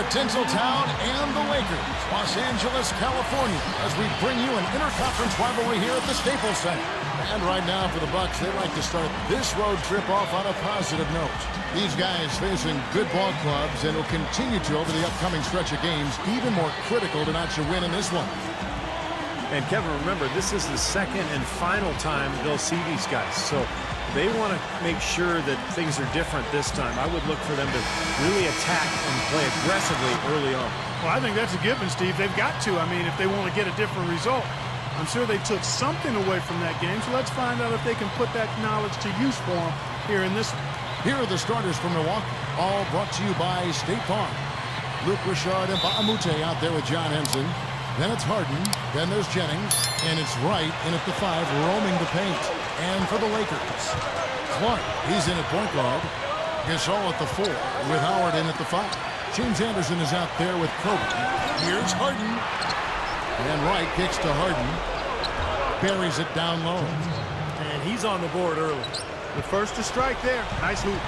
the Tinseltown and the Lakers, Los Angeles, California, as we bring you an interconference rivalry here at the Staples Center. And right now for the Bucks, they like to start this road trip off on a positive note. These guys facing good ball clubs and will continue to over the upcoming stretch of games, even more critical to notch a win in this one. And Kevin, remember, this is the second and final time they'll see these guys. So they want to make sure that things are different this time. I would look for them to really attack and play aggressively early on. Well, I think that's a given, Steve. They've got to. I mean, if they want to get a different result. I'm sure they took something away from that game, so let's find out if they can put that knowledge to use for them here in this one. Here are the starters from Milwaukee, all brought to you by State Farm. Luke Richard and Baamute out there with John Henson. Then it's Harden, then there's Jennings, and it's Wright in at the 5, roaming the paint. And for the Lakers, Clark, he's in at point guard. Gasol at the 4, with Howard in at the 5. James Anderson is out there with Kobe. Here's Harden. And Wright kicks to Harden. Buries it down low. And he's on the board early. The first to strike there. Nice hoop.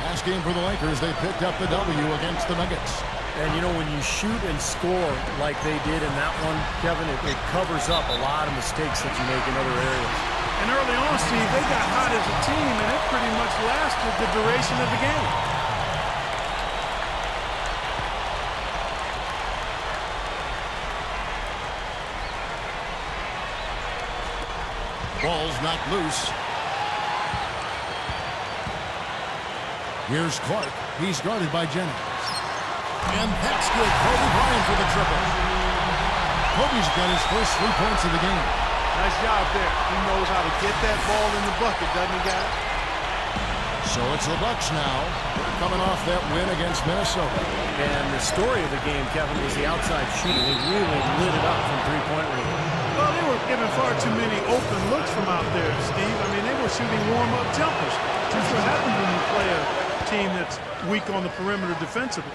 Last game for the Lakers, they picked up the W against the Nuggets. And, you know, when you shoot and score like they did in that one, Kevin, it covers up a lot of mistakes that you make in other areas. And early on, Steve, they got hot as a team, and it pretty much lasted the duration of the game. Ball's knocked loose. Here's Clark. He's guarded by Jennings. And that's good. Kobe Bryant for the triple. Kobe's got his first 3 points of the game. Nice job there. He knows how to get that ball in the bucket, doesn't he, guys? So it's the Bucks now. They're coming off that win against Minnesota. And the story of the game, Kevin, was the outside shooting. They really lit it up from three-point range. Well, they were giving far too many open looks from out there, Steve. I mean, they were shooting warm-up jumpers. That's what happens when you play a team that's weak on the perimeter defensively.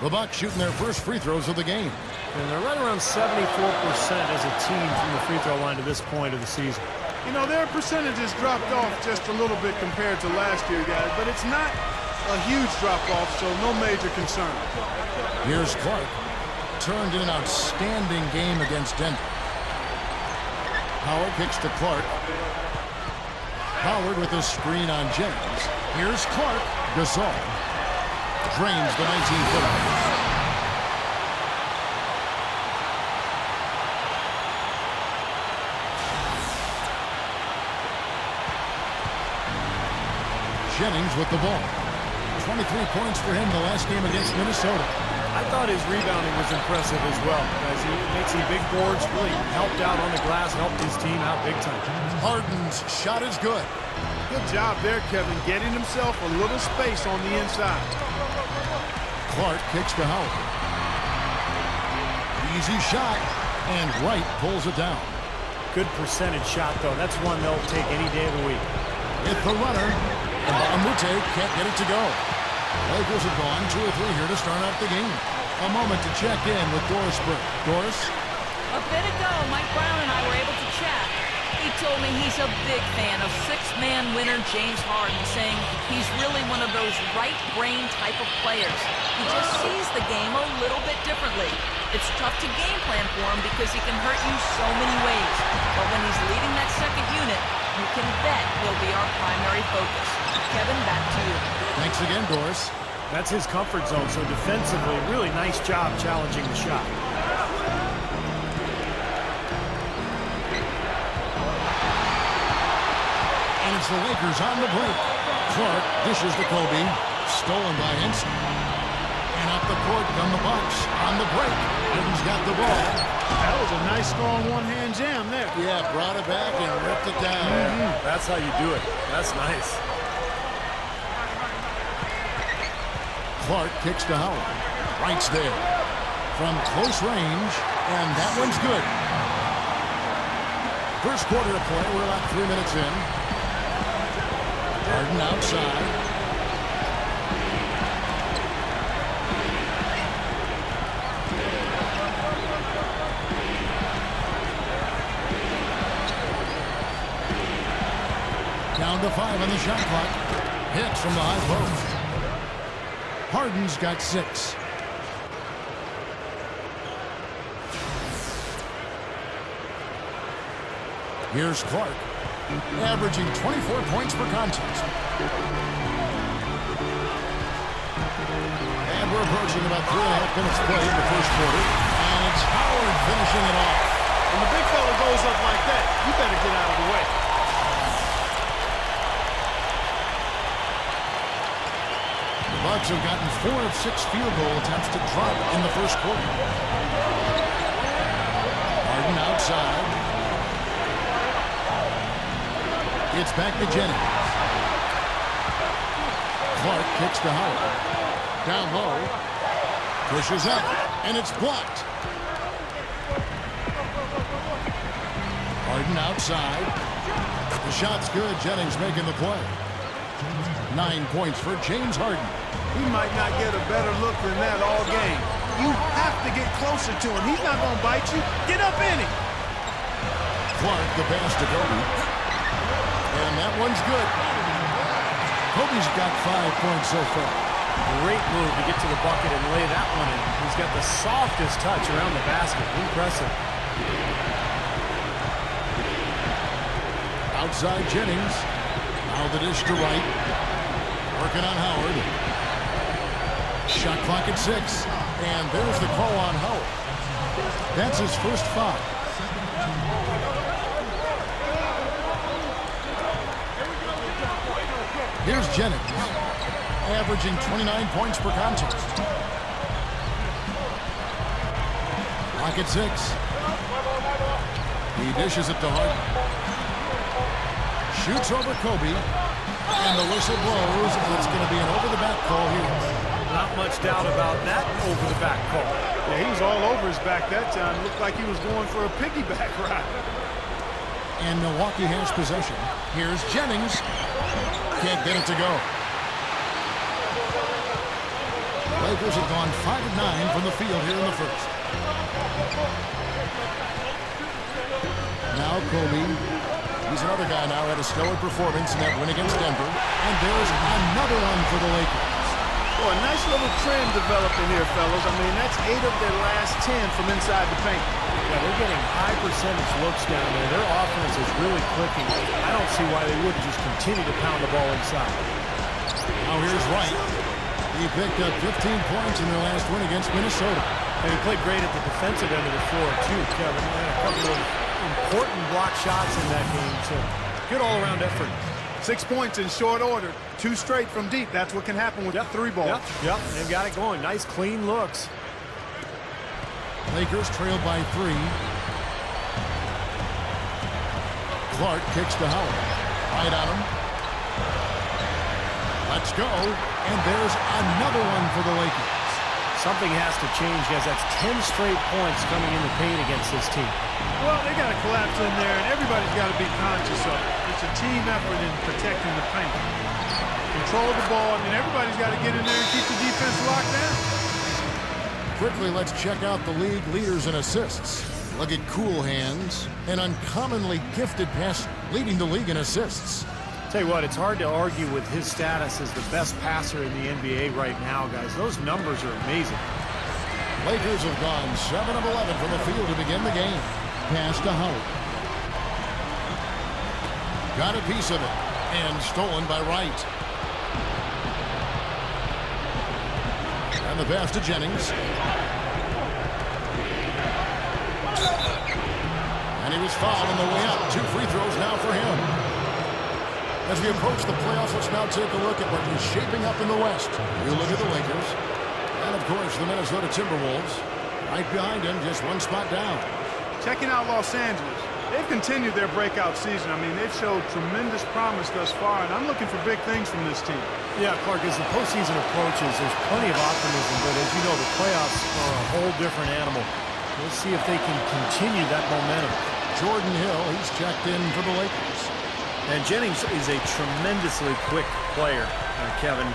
The Bucks shooting their first free throws of the game. And they're right around 74% as a team from the free throw line to this point of the season. You know, their percentages dropped off just a little bit compared to last year, guys, but it's not a huge drop-off, so no major concern. Here's Clark. Turned in an outstanding game against Denver. Howard kicks to Clark. Howard with a screen on Jennings. Here's Clark. Gasol drains the 19-footer. Jennings with the ball. 23 points for him the last game against Minnesota. I thought his rebounding was impressive as well, as he made some big boards, really helped out on the glass, helped his team out big time. Harden's shot is good. Good job there, Kevin, getting himself a little space on the inside. Clark kicks to Howard. Easy shot, and Wright pulls it down. Good percentage shot, though. That's one they'll take any day of the week. Hit the runner, and Baamute can't get it to go. Lakers have gone 2 or 3 here to start out the game. A moment to check in with Doris Burke. Doris? A bit ago, Mike Brown and I were able to chat. He told me he's a big fan of six-man winner James Harden, saying he's really one of those right-brain type of players. He just sees the game a little bit differently. It's tough to game plan for him because he can hurt you so many ways. But when he's leading that second unit, you can bet he'll be our primary focus. Kevin, back to you. Thanks again, Doris. That's his comfort zone, so defensively, really nice job challenging the shot. And it's the Lakers on the break. Clark dishes to Kobe. Stolen by Henson. And up the court come the Bucks on the break. Harden's got the ball. That was a nice, strong one-hand jam there. Yeah, brought it back and ripped it down. That's how you do it. That's nice. Clark kicks to Howard. Wright's there. From close range, and that one's good. First quarter of play, we're about 3 minutes in. Harden outside. Down to 5 on the shot clock. Hits from the high post. Harden's got 6. Here's Clark, averaging 24 points per contest. And we're approaching about 3.5 minutes played in the first quarter. And it's Howard finishing it off. When the big fella goes up like that, you better get out of the way. The Bucks have gotten 4 of 6 field goal attempts to drop in the first quarter. Harden outside. It's back to Jennings. Clark kicks to Howard. Down low. Pushes up. And it's blocked. Harden outside. The shot's good. Jennings making the play. 9 points for James Harden. He might not get a better look than that all game. You have to get closer to him. He's not going to bite you. Get up in him. Clark, the pass to Kobe. And that one's good. Kobe's got 5 points so far. Great move to get to the bucket and lay that one in. He's got the softest touch around the basket. Impressive. Outside Jennings. Now the dish to right. Working on Howard. Shot clock at 6. And there's the call on Howard. That's his first foul. Here's Jennings, averaging 29 points per contest. Clock at 6. He dishes it to Harden. Shoots over Kobe. And the whistle blows. It's going to be an over-the-back call here. Not much doubt about that over-the-back call. Yeah, he was all over his back that time. Looked like he was going for a piggyback ride. And Milwaukee has possession. Here's Jennings. Can't get it to go. Lakers have gone 5 of 9 from the field here in the first. Now Kobe. He's another guy now had a stellar performance in that win against Denver. And there's another one for the Lakers. Well, a nice little trend developing here, fellas. I mean, that's 8 of their last 10 from inside the paint. Yeah, they're getting high percentage looks down there. Their offense is really clicking. I don't see why they wouldn't just continue to pound the ball inside. Now here's Wright. He picked up 15 points in their last win against Minnesota. And he played great at the defensive end of the floor, too, Kevin. He had a couple of important block shots in that game, so good all-around effort. 6 points in short order. 2 straight from deep. That's what can happen with the 3 ball. Yep, they've got it going. Nice, clean looks. Lakers trail by 3. Clark kicks to Howard. Right on him. Let's go. And there's another one for the Lakers. Something has to change, guys. That's 10 straight points coming in the paint against this team. Well, they got to collapse in there, and everybody's got to be conscious of it. It's a team effort in protecting the paint. Control the ball, and everybody's got to get in there and keep the defense locked down. Quickly, let's check out the league leaders in assists. Look at Cool Hands, an uncommonly gifted passer, leading the league in assists. Tell you what, it's hard to argue with his status as the best passer in the NBA right now, guys. Those numbers are amazing. Lakers have gone 7 of 11 from the field to begin the game. Pass to Howard. Got a piece of it, and stolen by Wright. And the pass to Jennings. And he was fouled on the way up. 2 free throws now for him. As we approach the playoffs, let's now take a look at what is shaping up in the West. You look at the Lakers. And, of course, the Minnesota Timberwolves. Right behind him, just 1 spot down. Checking out Los Angeles. They've continued their breakout season. I mean, they've showed tremendous promise thus far, and I'm looking for big things from this team. Yeah, Clark, as the postseason approaches, there's plenty of optimism, but as you know, the playoffs are a whole different animal. We'll see if they can continue that momentum. Jordan Hill, he's checked in for the Lakers. And Jennings is a tremendously quick player, Kevin.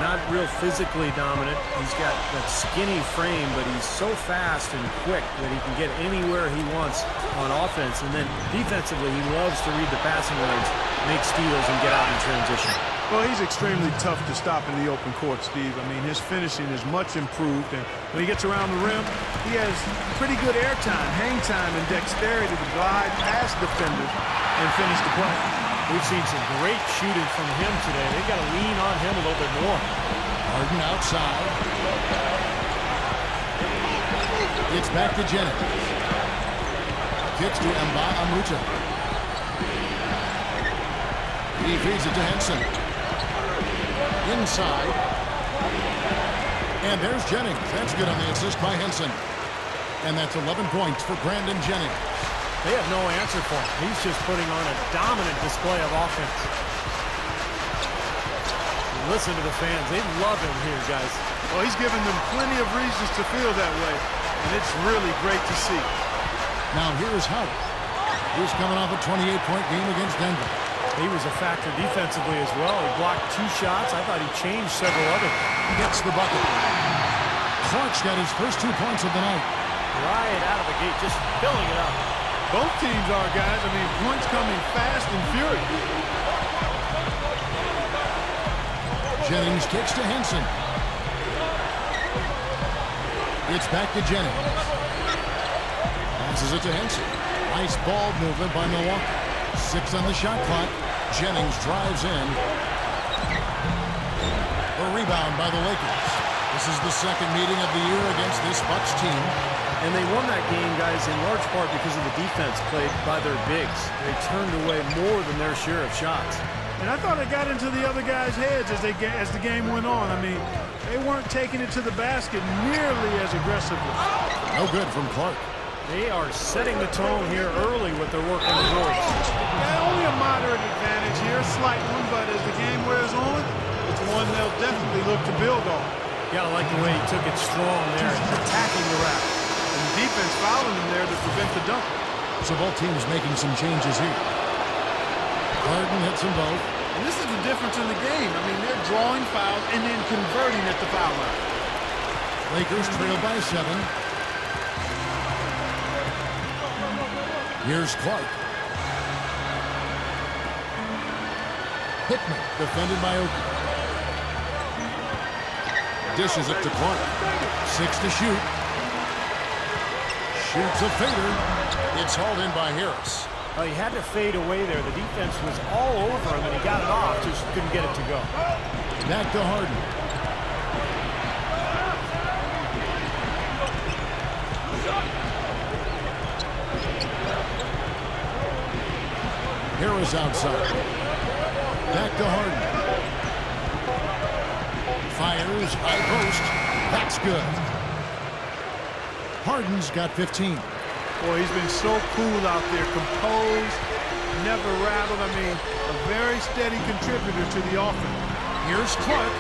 Not real physically dominant. He's got that skinny frame, but he's so fast and quick that he can get anywhere he wants on offense. And then defensively, he loves to read the passing lanes, make steals, and get out in transition. Well, he's extremely tough to stop in the open court, Steve. I mean, his finishing is much improved, and when he gets around the rim, he has pretty good air time, hang time, and dexterity to glide past defenders and finish the play. We've seen some great shooting from him today. They've got to lean on him a little bit more. Harden outside. It's back to Jennings. Kicks to Nba2K13. He feeds it to Henson. Inside. And there's Jennings. That's good on the assist by Henson. And that's 11 points for Brandon Jennings. They have no answer for him. He's just putting on a dominant display of offense. Listen to the fans. They love him here, guys. Well, he's given them plenty of reasons to feel that way, and it's really great to see. Now here's Howard. He's coming off a 28-point game against Denver. He was a factor defensively as well. He blocked 2 shots. I thought he changed several others. Gets the bucket. Clark's got his first 2 points of the night. Right out of the gate, just filling it up. Both teams are, guys. I mean, points coming fast and furious. Jennings kicks to Henson. It's back to Jennings. Passes it to Henson. Nice ball movement by Milwaukee. 6 on the shot clock. Jennings drives in. A rebound by the Lakers. This is the second meeting of the year against this Bucks team. And they won that game, guys, in large part because of the defense played by their bigs. They turned away more than their share of shots. And I thought it got into the other guys' heads as the game went on. I mean, they weren't taking it to the basket nearly as aggressively. No good from Clark. They are setting the tone here early with their work on the boards. Yeah, only a moderate advantage here, a slight one, but as the game wears on, it's one they'll definitely look to build on. Yeah, I like the way he took it strong there, attacking the rack. And the defense fouling him there to prevent the dunk. So both teams making some changes here. Harden hits them both. And this is the difference in the game. I mean, they're drawing fouls and then converting at the foul line. Lakers trail by 7. Here's Clark. Hickman, defended by Oki. Dishes it to Clark. 6 to shoot. Shoots a fader. It's hauled in by Harris. Well, he had to fade away there. The defense was all over him, and he got it off, just couldn't get it to go. Back to Harden. Harris outside. Back to Harden. Fires, high post. That's good. Harden's got 15. Boy, he's been so cool out there, composed, never rattled. I mean, a very steady contributor to the offense. Here's Clark.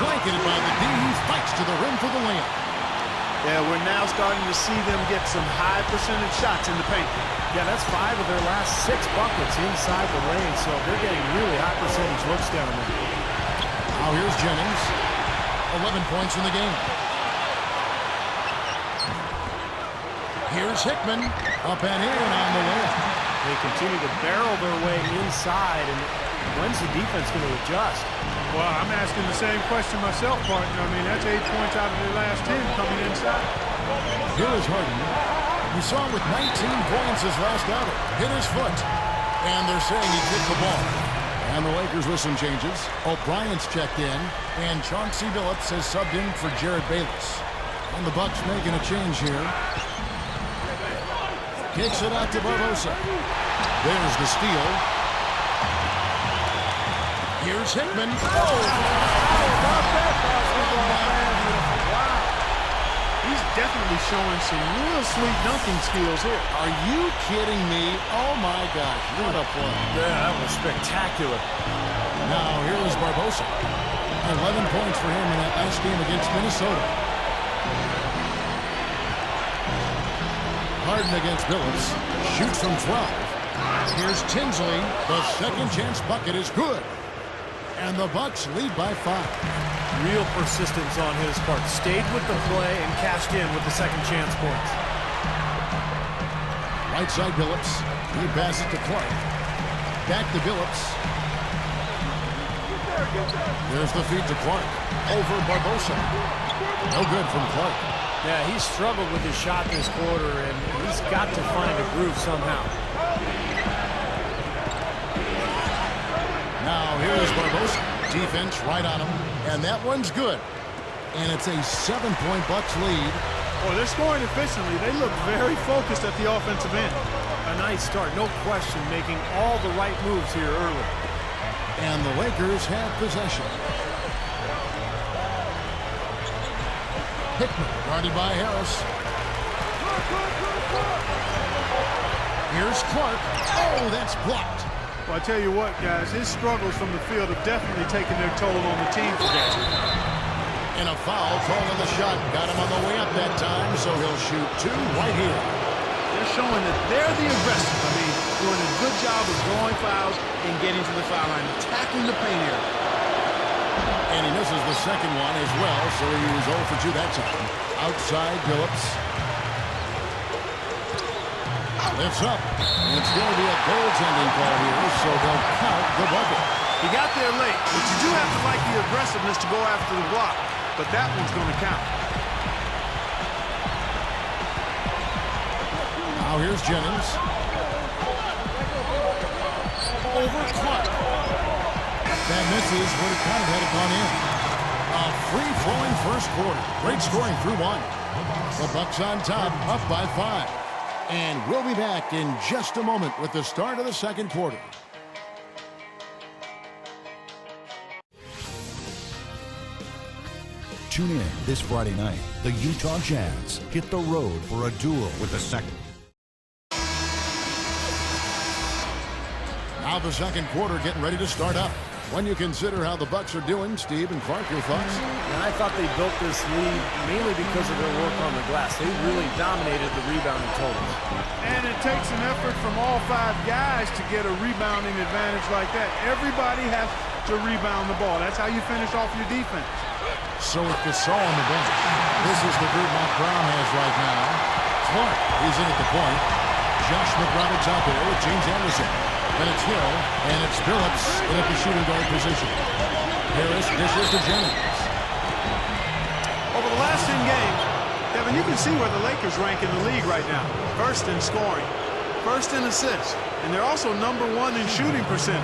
Blanketed by the D. He fights to the rim for the layup. Yeah, we're now starting to see them get some high percentage shots in the paint. Yeah, that's 5 of their last 6 buckets inside the lane, so they're getting really high percentage looks down there. Now here's Jennings. 11 points in the game. Here's Hickman. Up and in on the way. They continue to barrel their way inside, and when's the defense going to adjust? Well, I'm asking the same question myself, partner. I mean, that's 8 points out of their last 10 coming inside. Here is Harden. We saw him with 19 points his last outing. Hit his foot. And they're saying he kicked the ball. And the Lakers with some changes. O'Brien's checked in. And Chauncey Billups has subbed in for Jared Bayless. And the Bucks making a change here. Kicks it out to Barbosa. There's the steal. Here's Hickman. Wow. He's definitely showing some real sweet dunking skills here. Are you kidding me? Oh, my gosh. What a play. Yeah, that was spectacular. Now, here is Barbosa. 11 points for him in that last game against Minnesota. Harden against Billups. Shoots from 12. Here's Tinsley. The second chance bucket is good. And the Bucks lead by 5. Real persistence on his part. Stayed with the play and cashed in with the second chance points. Right side Billups. He passes to Clark. Back to Billups. Here's the feed to Clark. Over Barbosa. No good from Clark. Yeah, he struggled with his shot this quarter, and he's got to find a groove somehow. Now here's Barbosa. Defense right on him, and that one's good. And it's a 7-point Bucks lead. Well, they're scoring efficiently. They look very focused at the offensive end. A nice start, no question, making all the right moves here early. And the Lakers have possession. Hickman guarded by Harris. Here's Clark. Oh, that's blocked. Well, I tell you what, guys, his struggles from the field have definitely taken their toll on the team today. And a foul calling the shot. Got him on the way up that time, so he'll shoot two right here. They're showing that they're the aggressors. I mean, doing a good job of drawing fouls and getting to the foul line, attacking the paint area. And he misses the second one as well, so he was 0 for 2 that time. Outside, Phillips. Lifts up. And it's going to be a goaltending call here, so they'll count the bucket. He got there late, but you do have to like the aggressiveness to go after the block. But that one's going to count. Now here's Jennings. Over Clark. That misses, would have kind of had it gone in. A free-flowing first quarter. Great scoring through one. The Bucks on top, up by 5. And we'll be back in just a moment with the start of the second quarter. Tune in this Friday night. The Utah Jazz hit the road for a duel with the second. Now the second quarter getting ready to start up. When you consider how the Bucks are doing, Steve and Clark, your thoughts? And I thought they built this lead mainly because of their work on the glass. They really dominated the rebounding totals. And it takes an effort from all 5 guys to get a rebounding advantage like that. Everybody has to rebound the ball. That's how you finish off your defense. So with Gasol on the bench, this is the group Matt Brown has right now. Clark, he's in at the point. Josh McRoberts out there with James Anderson. Then it's Hill, and it's Phillips in at the shooting guard position. Harris dishes to Jennings. Over the last 10 games, Kevin, you can see where the Lakers rank in the league right now. First in scoring, first in assists, and they're also #1 in shooting percentage.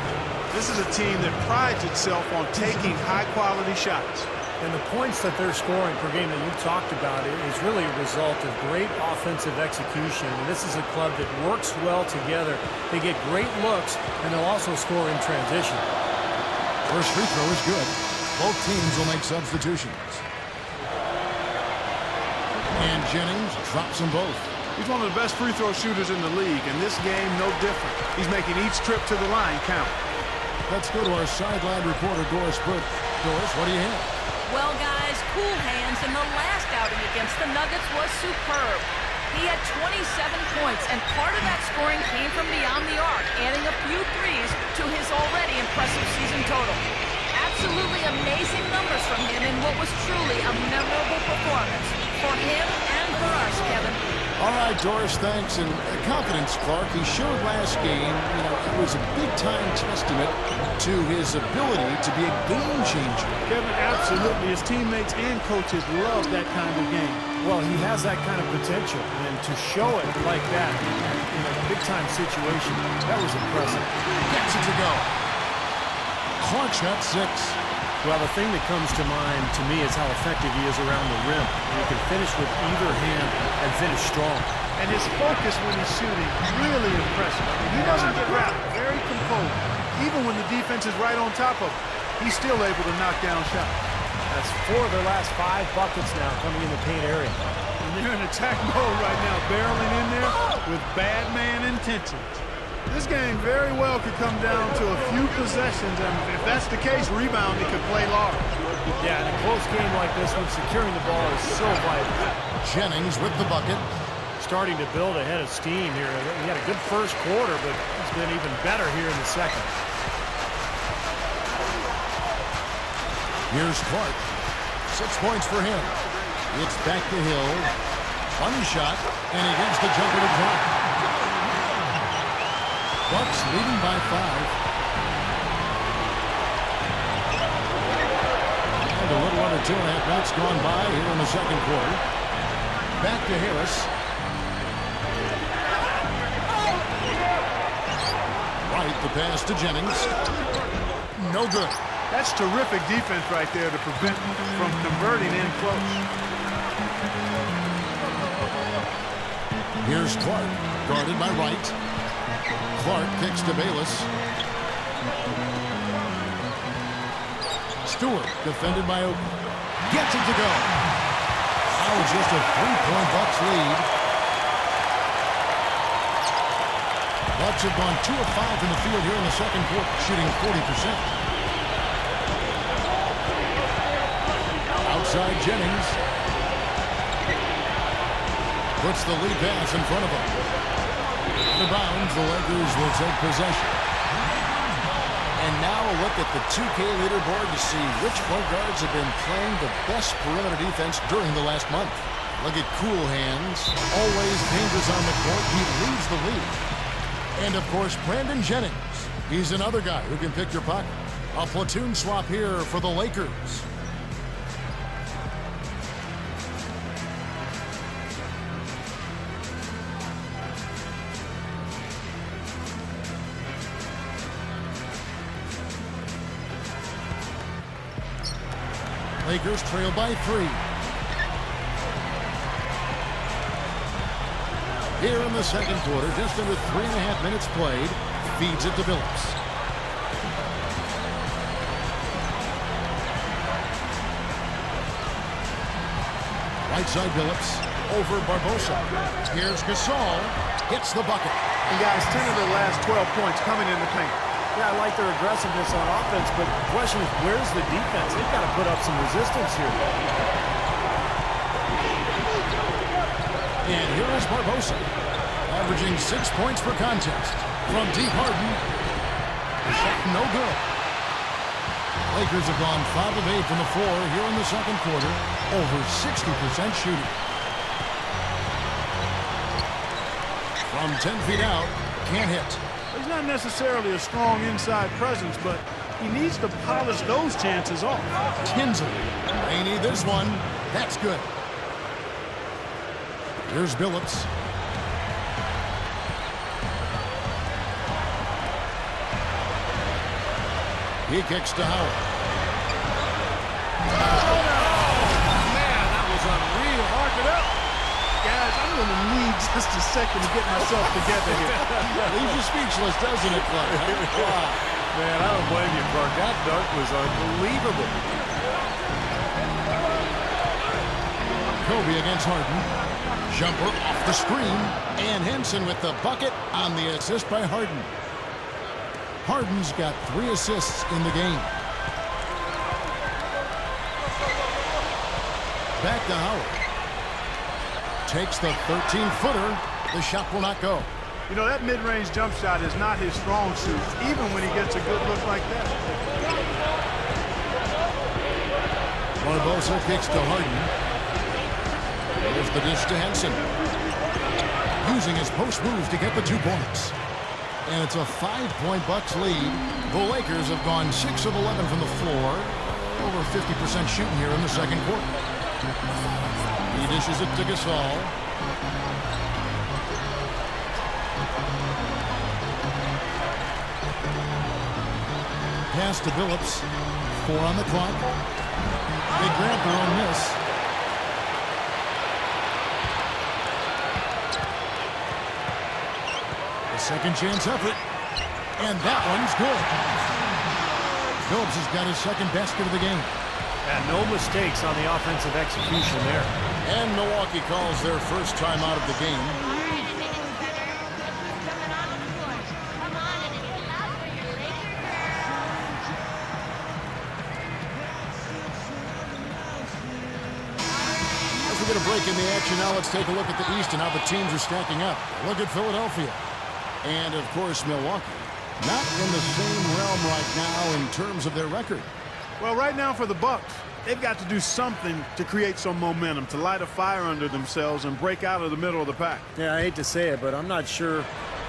This is a team that prides itself on taking high-quality shots. And the points that they're scoring per game that you talked about is really a result of great offensive execution. And this is a club that works well together. They get great looks, and they'll also score in transition. First free throw is good. Both teams will make substitutions. And Jennings drops them both. He's one of the best free throw shooters in the league, and this game no different. He's making each trip to the line count. Let's go to our sideline reporter, Doris Burke. Doris, what do you have? Well, guys, cool hands in the last outing against the Nuggets was superb. He had 27 points, and part of that scoring came from beyond the arc, adding a few threes to his already impressive season total. Absolutely amazing numbers from him in what was truly a memorable performance for him and for us, Kevin. All right, Doris, thanks. And confidence, Clark, he showed last game, it was a big-time testament to his ability to be a game changer. Kevin, absolutely. His teammates and coaches love that kind of game. Well, he has that kind of potential, and to show it like that in a big-time situation, that was impressive. Gets it to go. Clark's got 6. Well, the thing that comes to mind to me is how effective he is around the rim. He can finish with either hand and finish strong. And his focus when he's shooting, really impressive. He doesn't get rattled, very composed. Even when the defense is right on top of him, he's still able to knock down shots. That's 4 of their last 5 buckets now coming in the paint area. And they're in attack mode right now, barreling in there with bad man intentions. This game very well could come down to a few possessions, and if that's the case, rebounding could play large. Yeah, in a close game like this one, securing the ball is so vital. Jennings with the bucket. Starting to build a head of steam here. He had a good first quarter, but he's been even better here in the second. Here's Clark. 6 points for him. It's back to Hill. Funny shot, and he gets the jumper to drop. Bucks leading by 5. a little under 2.5 minutes gone by here in the second quarter. Back to Harris. Right, the pass to Jennings. No good. That's terrific defense right there to prevent from converting in close. Here's Clark, guarded by Wright. Clark kicks to Bayless. Stewart, defended by Oakley. Gets it to go. Now just a 3-point Bucks lead. Bucks have gone 2 of 5 in the field here in the second quarter, shooting 40%. Outside Jennings. Puts the lead pass in front of him. Out of bounds, the Lakers will take possession. And now a look at the 2K leaderboard to see which point guards have been playing the best perimeter defense during the last month. Look at Cool Hands, always dangerous on the court. He leads the league. And, of course, Brandon Jennings. He's another guy who can pick your pocket. A platoon swap here for the Lakers. Lakers trail by 3. Here in the second quarter, just under 3.5 minutes played, feeds it to Phillips. Right side Phillips, over Barbosa. Here's Gasol, hits the bucket. And guys, 10 of their last 12 points coming in the paint. Yeah, I like their aggressiveness on offense, but the question is, where's the defense? They've got to put up some resistance here. And here is Barbosa, averaging 6 points per contest. From deep, Harden. The shot no good. Lakers have gone 5 of 8 from the floor here in the second quarter. Over 60% shooting. From 10 feet out, can't hit. He's not necessarily a strong inside presence, but he needs to polish those chances off. Tinsley. They need this one. That's good. Here's Billups. He kicks to Howard. Man, that was unreal. Mark it up. Guys, I'm going to need just a second to get myself together here. Leaves you speechless, doesn't it, Clark? Wow. Man, I don't blame you, Clark. That dunk was unbelievable. Kobe against Harden. Jumper off the screen. And Henson with the bucket on the assist by Harden. Harden's got 3 assists in the game. Back to Howard. Takes the 13-footer. The shot will not go. You know, that mid-range jump shot is not his strong suit, even when he gets a good look like that. Barbosa kicks to Harden. There's the dish to Henson. Using his post move to get the 2 points. And it's a 5-point Bucks lead. The Lakers have gone 6 of 11 from the floor. Over 50% shooting here in the second quarter. He dishes it to Gasol. Pass to Billups. 4 on the clock. They grab their own miss. The second chance effort. And that one's good. Phillips has got his second basket of the game. And no mistakes on the offensive execution there. And Milwaukee calls their first time out of the game. As we get a break in the action now, let's take a look at the East and how the teams are stacking up. Look at Philadelphia. And, of course, Milwaukee. Not in the same realm right now in terms of their record. Well, right now for the Bucks, they've got to do something to create some momentum, to light a fire under themselves and break out of the middle of the pack. Yeah, I hate to say it, but I'm not sure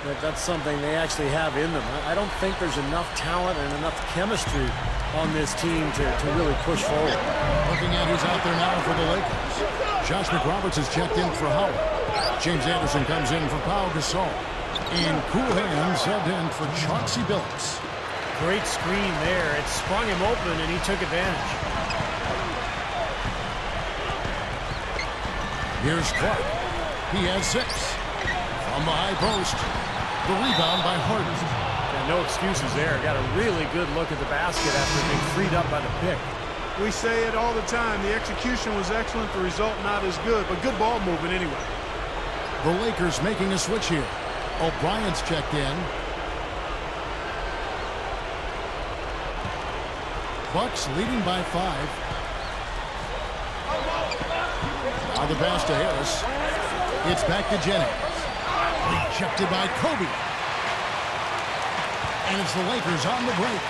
that that's something they actually have in them. I don't think there's enough talent and enough chemistry on this team to really push forward. Looking at who's out there now for the Lakers. Josh McRoberts has checked in for Howard. James Anderson comes in for Pau Gasol. And cool hands subbed in for Chauncey Billups. Great screen there. It sprung him open, and he took advantage. Here's Clark. He has 6. From the high post. The rebound by Harden. And no excuses there. Got a really good look at the basket after being freed up by the pick. We say it all the time. The execution was excellent. The result not as good, but good ball movement anyway. The Lakers making a switch here. O'Brien's checked in. Bucks leading by 5. Now the pass to Harris. It's back to Jennings. Rejected by Kobe. And it's the Lakers on the break.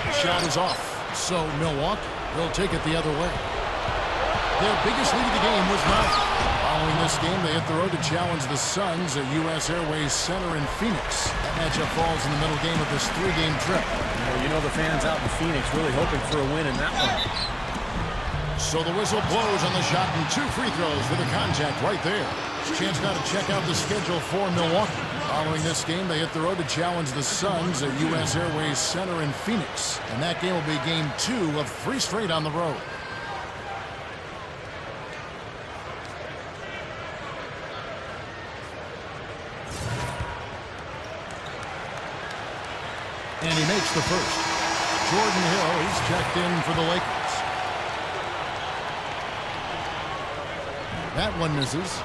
The shot is off. So Milwaukee will take it the other way. Their biggest lead of the game was 9. Following this game, they hit the road to challenge the Suns at U.S. Airways Center in Phoenix. That matchup falls in the middle game of this 3-game trip. You know the fans out in Phoenix really hoping for a win in that one. So the whistle blows on the shot and 2 free throws with a contact right there. Chance now to check out the schedule for Milwaukee. Following this game, they hit the road to challenge the Suns at U.S. Airways Center in Phoenix. And that game will be game 2 of 3 straight on the road. And he makes the first. Jordan Hill, he's checked in for the Lakers. That one misses.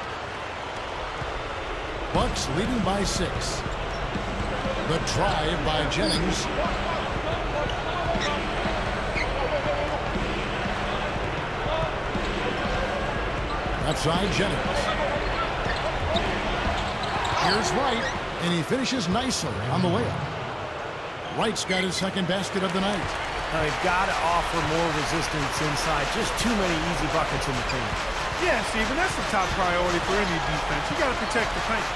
Bucks leading by 6. The drive by Jennings. Outside Jennings. Here's Wright, and he finishes nicely on the layup. Wright's got his second basket of the night. Now they've got to offer more resistance inside. Just too many easy buckets in the paint. Yeah, Steven, that's the top priority for any defense. You got to protect the paint.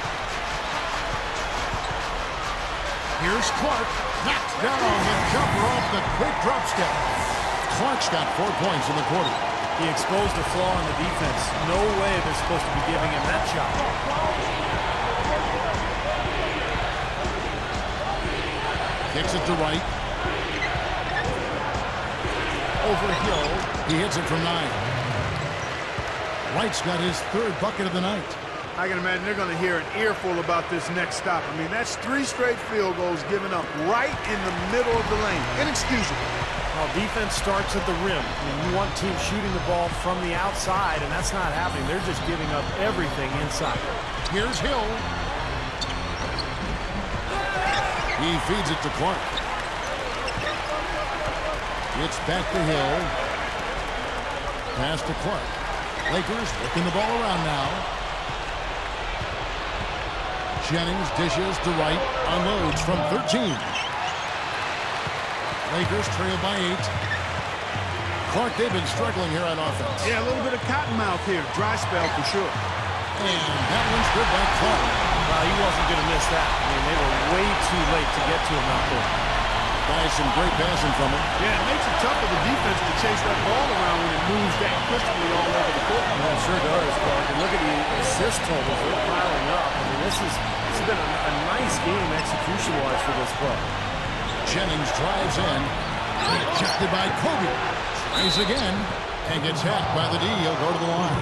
Here's Clark. Knocked down the jumper off the quick drop step. Clark's got 4 points in the quarter. He exposed a flaw in the defense. No way they're supposed to be giving him that shot. Kicks it to Wright. Over Hill. He hits it from 9. Wright's got his 3rd bucket of the night. I can imagine they're going to hear an earful about this next stop. I mean, that's 3 straight field goals given up right in the middle of the lane. Inexcusable. Well, defense starts at the rim. I mean, you want teams shooting the ball from the outside, and that's not happening. They're just giving up everything inside. Here's Hill. He feeds it to Clark. It's back to Hill. Pass to Clark. Lakers working the ball around now. Jennings dishes to Wright. Unloads from 13. Lakers trail by 8. Clark, they've been struggling here on offense. Yeah, a little bit of cottonmouth here. Dry spell for sure. And that one's good by Clark. Well, he wasn't going to miss that. I mean, they were way too late to get to him out there. Guys, some great passing from him. Yeah, it makes it tough for the defense to chase that ball around when it moves that crisply all over the court. Yeah, it sure does, Clark. And look at the assist totals. They're piling up. I mean, this has been a nice game execution-wise for this club. Jennings drives in. Rejected by Kobe. Tries again. And gets hacked by the D. He'll go to the line.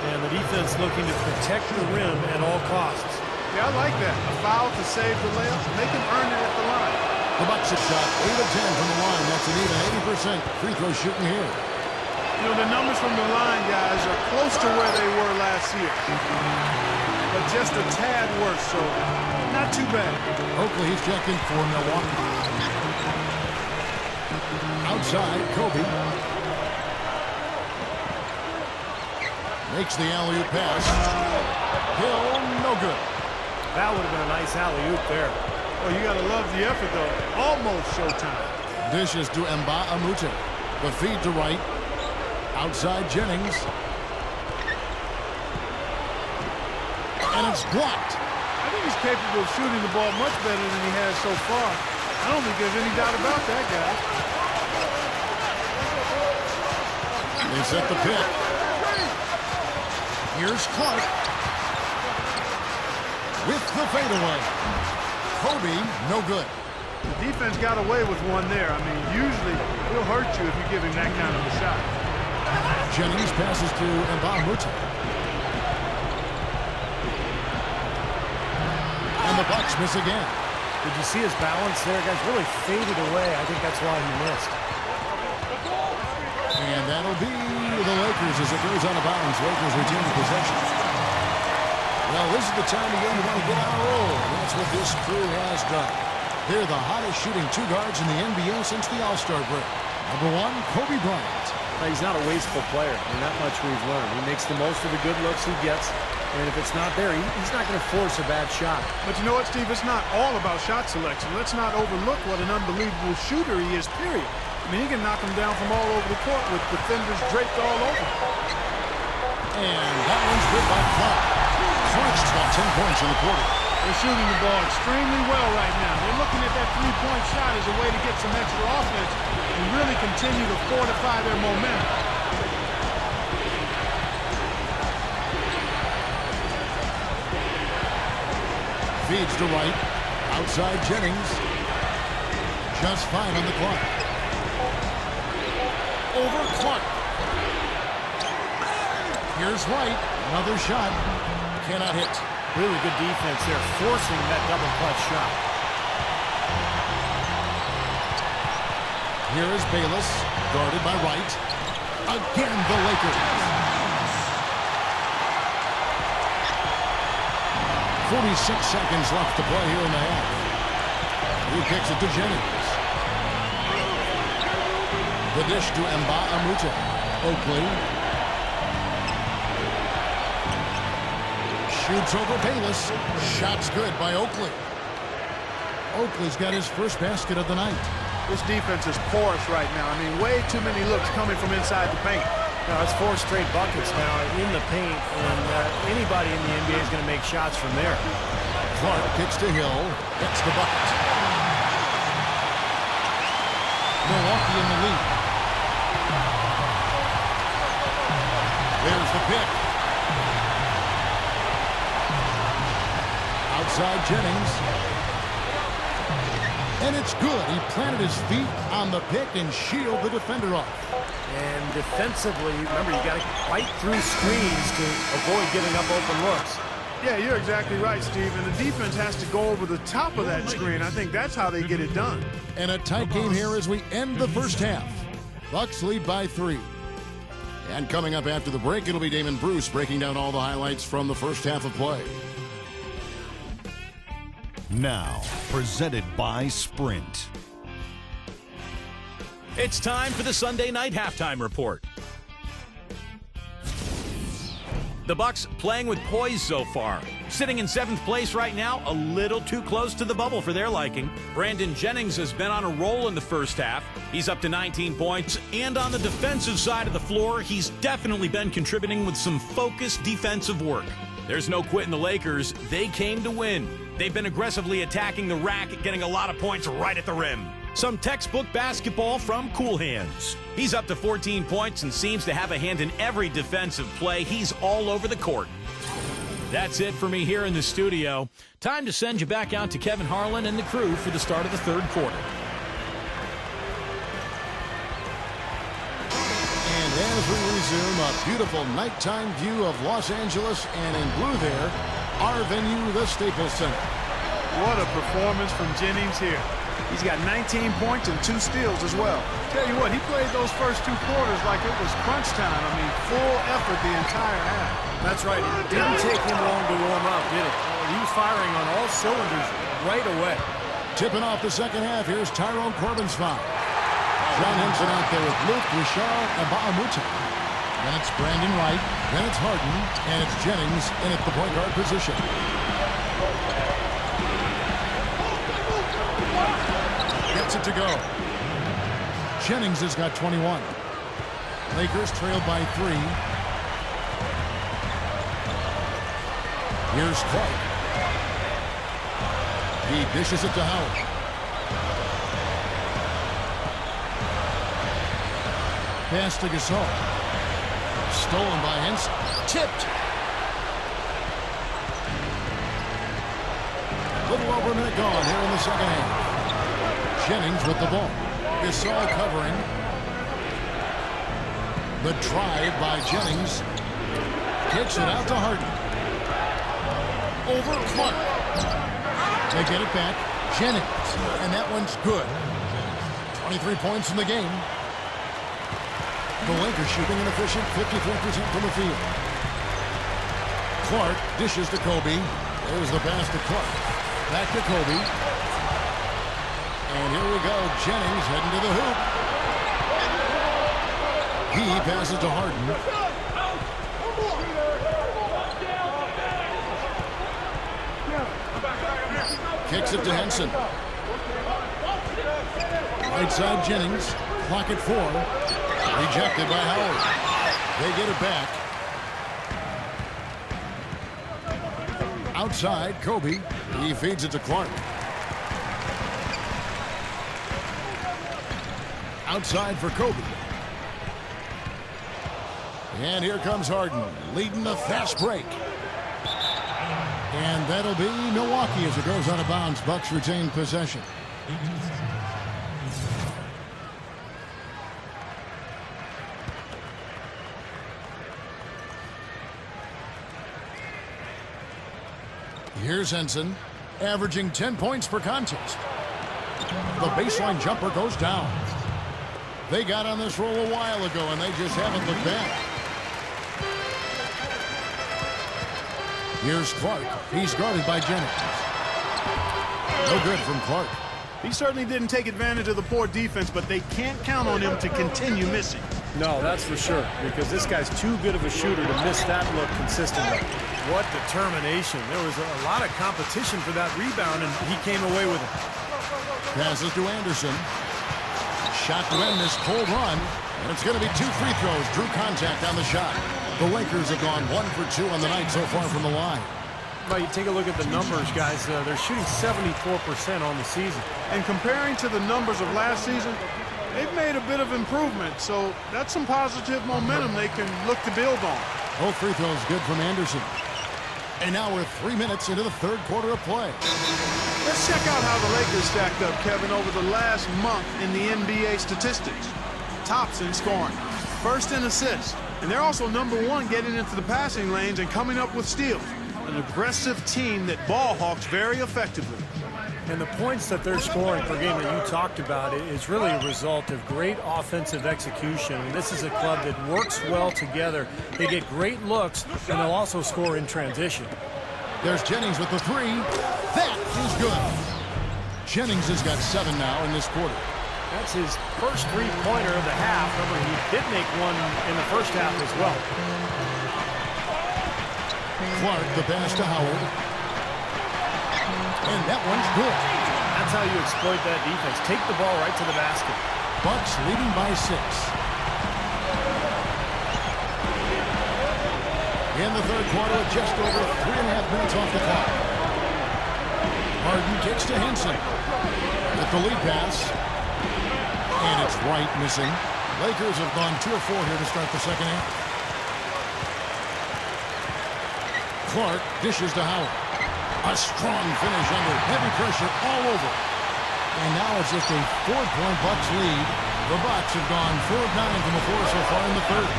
And the defense looking to protect the rim at all costs. Yeah, I like that. A foul to save the layup. Make him earn it at the line. The Bucks have shot 8 of 10 from the line. That's an even 80% free throw shooting here. You know, the numbers from the line, guys, are close to where they were last year. But just a tad worse, so not too bad. Oakley, he's checked in for Milwaukee. Outside, Kobe. Makes the alley-oop pass. Hill, no good. That would have been a nice alley-oop there. Well, you got to love the effort, though. Almost showtime. Dishes to Nba2K13. The feed to Wright. Outside Jennings. And it's blocked. I think he's capable of shooting the ball much better than he has so far. I don't think there's any doubt about that, guy. They set the pick. Here's Clark. With the fadeaway. Kobe, no good. The defense got away with one there. I mean, usually he'll hurt you if you give him that kind of a shot. Jennings passes to Nba2K13. And the Bucks miss again. Did you see his balance there? Guys really faded away. I think that's why he missed. And that'll be the Lakers as it goes out of bounds. Lakers retain possession. Well, this is the time again you want to get on a roll. That's what this crew has done. They're the hottest shooting two guards in the NBA since the All-Star break. Number one, Kobe Bryant. He's not a wasteful player, and that much we've learned. He makes the most of the good looks he gets, and if it's not there, he's not going to force a bad shot. But you know what, Steve? It's not all about shot selection. Let's not overlook what an unbelievable shooter he is, period. I mean, he can knock them down from all over the court with defenders draped all over. And that one's good by Clark. Clark's got 10 points in the quarter. They're shooting the ball extremely well right now. They're looking at that three-point shot as a way to get some extra offense and really continue to fortify their momentum. Feeds to right. Outside Jennings. Just 5 on the clock. Over Clark. Here's White. Another shot. Cannot hit. Really good defense there, forcing that double clutch shot. Here is Bayless, guarded by Wright. Again, the Lakers. 46 seconds left to play here in the half. He kicks it to Jennings. The dish to Nba2K13. Oakley. Shoots over Bayless. Shot's good by Oakley. Oakley's got his first basket of the night. This defense is porous right now. I mean, way too many looks coming from inside the paint. Now, it's 4 straight buckets now in the paint, and anybody in the NBA is going to make shots from there. Clark kicks to Hill. Gets the bucket. Milwaukee in the lead. There's the pick. Outside Jennings. And it's good. He planted his feet on the pick and shielded the defender off. And defensively, remember, you got to fight through screens to avoid giving up open looks. Yeah, you're exactly right, Steve. And the defense has to go over the top of that screen. I think that's how they get it done. And a tight game here as we end the first half. Bucks lead by 3. And coming up after the break, it'll be Damon Bruce breaking down all the highlights from the first half of play. Now, presented by Sprint. It's time for the Sunday night halftime report. The Bucks playing with poise so far. Sitting in 7th place right now, a little too close to the bubble for their liking. Brandon Jennings has been on a roll in the first half. He's up to 19 points, and on the defensive side of the floor, he's definitely been contributing with some focused defensive work. There's no quitting the Lakers. They came to win. They've been aggressively attacking the rack, getting a lot of points right at the rim. Some textbook basketball from Cool Hands. He's up to 14 points and seems to have a hand in every defensive play. He's all over the court. That's it for me here in the studio. Time to send you back out to Kevin Harlan and the crew for the start of the third quarter. And as we resume, a beautiful nighttime view of Los Angeles, and in blue there, our venue, the Staples Center. What a performance from Jennings here. He's got 19 points and 2 steals as well. Tell you what, he played those first 2 quarters like it was crunch time. I mean, full effort the entire half. That's right. It didn't take him long to warm up, did it? He was firing on all cylinders right away. Tipping off the second half, here's Tyrone Corbin's foul. John Henson out there with Luke, Richard, and Nba2K13. Then it's Brandon Wright, then it's Harden, and it's Jennings in at the point guard position. Gets it to go. Jennings has got 21. Lakers trailed by 3. Here's Clark. He dishes it to Howard. Pass to Gasol. Stolen by Henson. Tipped. A little over a minute gone here in the second half. Jennings with the ball. Gasol covering. The drive by Jennings. Kicks it out to Harden. Over Clark. They get it back. Jennings. And that one's good. 23 points in the game. The Lakers shooting an efficient 53% from the field. Clark dishes to Kobe. There's the pass to Clark. Back to Kobe. And here we go. Jennings heading to the hoop. He passes to Harden. Kicks it to Henson. Right side Jennings. Clock at 4. Rejected by Howard. They get it back. Outside, Kobe. He feeds it to Clark. Outside for Kobe. And here comes Harden, leading the fast break. And that'll be Milwaukee as it goes out of bounds. Bucks retain possession. Here's Henson, averaging 10 points per contest. The baseline jumper goes down. They got on this roll a while ago, and they just haven't looked back. Here's Clark. He's guarded by Jennings. No good from Clark. He certainly didn't take advantage of the poor defense, but they can't count on him to continue missing. No, that's for sure, because this guy's too good of a shooter to miss that look consistently. What determination. There was a lot of competition for that rebound, and he came away with it. Passes to Anderson. Shot to end this cold run, and it's going to be 2 free throws. Drew contact on the shot. The Lakers have gone 1 for 2 on the night so far from the line. Well, you take a look at the numbers, guys. They're shooting 74% on the season. And comparing to the numbers of last season, they've made a bit of improvement, so that's some positive momentum they can look to build on. Both free throws good from Anderson. And now we're 3 minutes into the third quarter of play. Let's check out how the Lakers stacked up, Kevin, over the last month in the NBA statistics. Tops in scoring, first in assists, and they're also #1 getting into the passing lanes and coming up with steals. An aggressive team that ball hawks very effectively. And the points that they're scoring per game that you talked about is really a result of great offensive execution. And this is a club that works well together. They get great looks, and they'll also score in transition. There's Jennings with the 3. That is good. Jennings has got 7 now in this quarter. That's his first three-pointer of the half. Remember, he did make one in the first half as well. Clark, the pass to Howard. And that one's good. That's how you exploit that defense. Take the ball right to the basket. Bucks leading by 6. In the third quarter, with just over 3.5 minutes off the clock. Harden kicks to Henson. With the lead pass. And it's right missing. Lakers have gone 2 of 4 here to start the second half. Clark dishes to Howard. A strong finish under heavy pressure all over. And now it's just a 4-point Bucks lead. The Bucks have gone 4 of 9 from the floor so far in the third.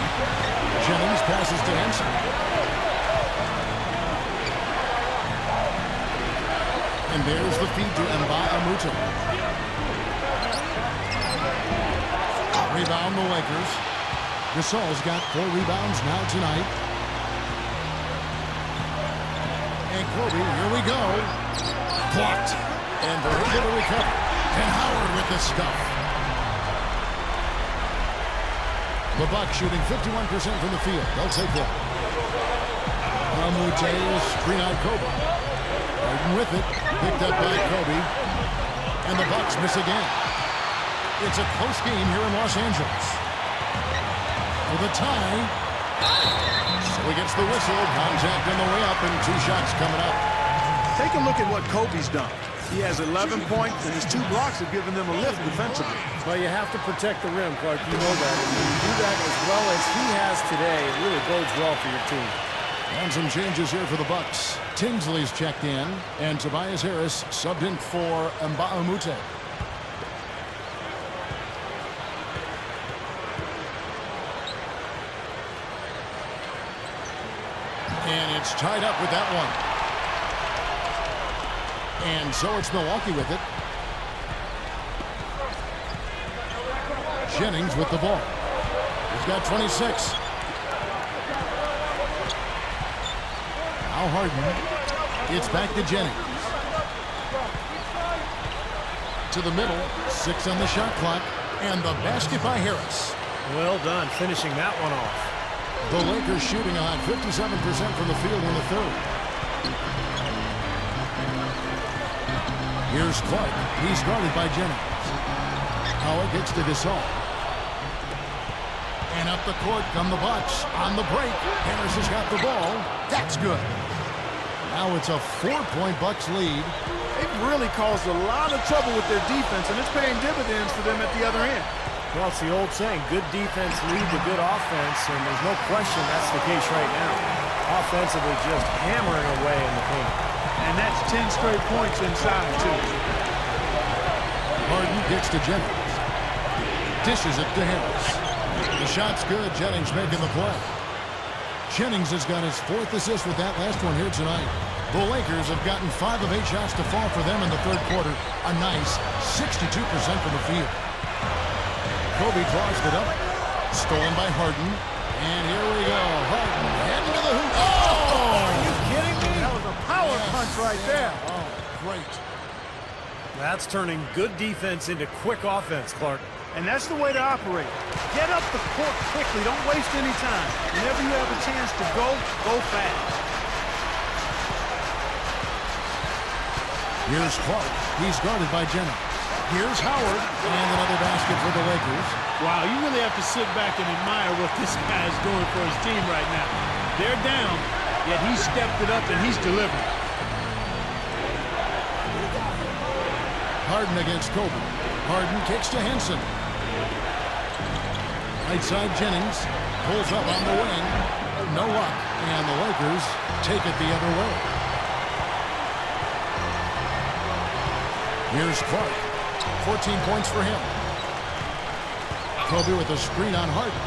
Jennings passes to Henson. And there's the feed to Nba2K13. Rebound the Lakers. Gasol's got 4 rebounds now tonight. And Kobe, here we go. Blocked. And they're able to recover. And Howard with the stuff. The Bucks shooting 51% from the field. They'll take that. Amute will screen out Kobe. Harden with it. Picked up by Kobe. And the Bucks miss again. It's a close game here in Los Angeles. With a tie. So he gets the whistle. Contact on the way up and 2 shots coming up. Take a look at what Kobe's done. He has 11 points, and his 2 blocks have given them a lift defensively. Well, you have to protect the rim, Clark. You know that. And when you do that as well as he has today, it really bodes well for your team. And some changes here for the Bucks. Tinsley's checked in, and Tobias Harris subbed in for Nba2K13. And it's tied up with that one. And so it's Milwaukee with it. Jennings with the ball. He's got 26. Now Harden. It's back to Jennings. To the middle. 6 on the shot clock. And the basket by Harris. Well done, finishing that one off. The Lakers shooting on 57% from the field in the third. Here's Clark. He's guarded by Jennings. Howard gets to Gasol. And up the court come the Bucks. On the break, Harris has got the ball. That's good. Now it's a 4-point Bucks lead. They've really caused a lot of trouble with their defense, and it's paying dividends for them at the other end. Well, it's the old saying, good defense leads to good offense, and there's no question that's the case right now. Offensively just hammering away in the paint. And that's 10 straight points inside, too. Harden gets to Jennings. Dishes it to Harris. The shot's good. Jennings making the play. Jennings has got his 4th assist with that last one here tonight. The Lakers have gotten 5 of 8 shots to fall for them in the third quarter. A nice 62% from the field. Kobe draws it up. Stolen by Harden. And here we go. Harden heading to the hoop. Oh! Are you kidding me? That was a power punch right there. Oh, great. That's turning good defense into quick offense, Clark. And that's the way to operate. Get up the court quickly. Don't waste any time. Whenever you have a chance to go fast. Here's Clark. He's guarded by Jennings. Here's Howard. And another basket for the Lakers. Wow, you really have to sit back and admire what this guy is doing for his team right now. They're down, yet he stepped it up and he's delivering. Harden against Kobe. Harden kicks to Henson. Right side Jennings. Pulls up on the wing. No luck. And the Lakers take it the other way. Here's Clark. 14 points for him. Kobe with a screen on Harden.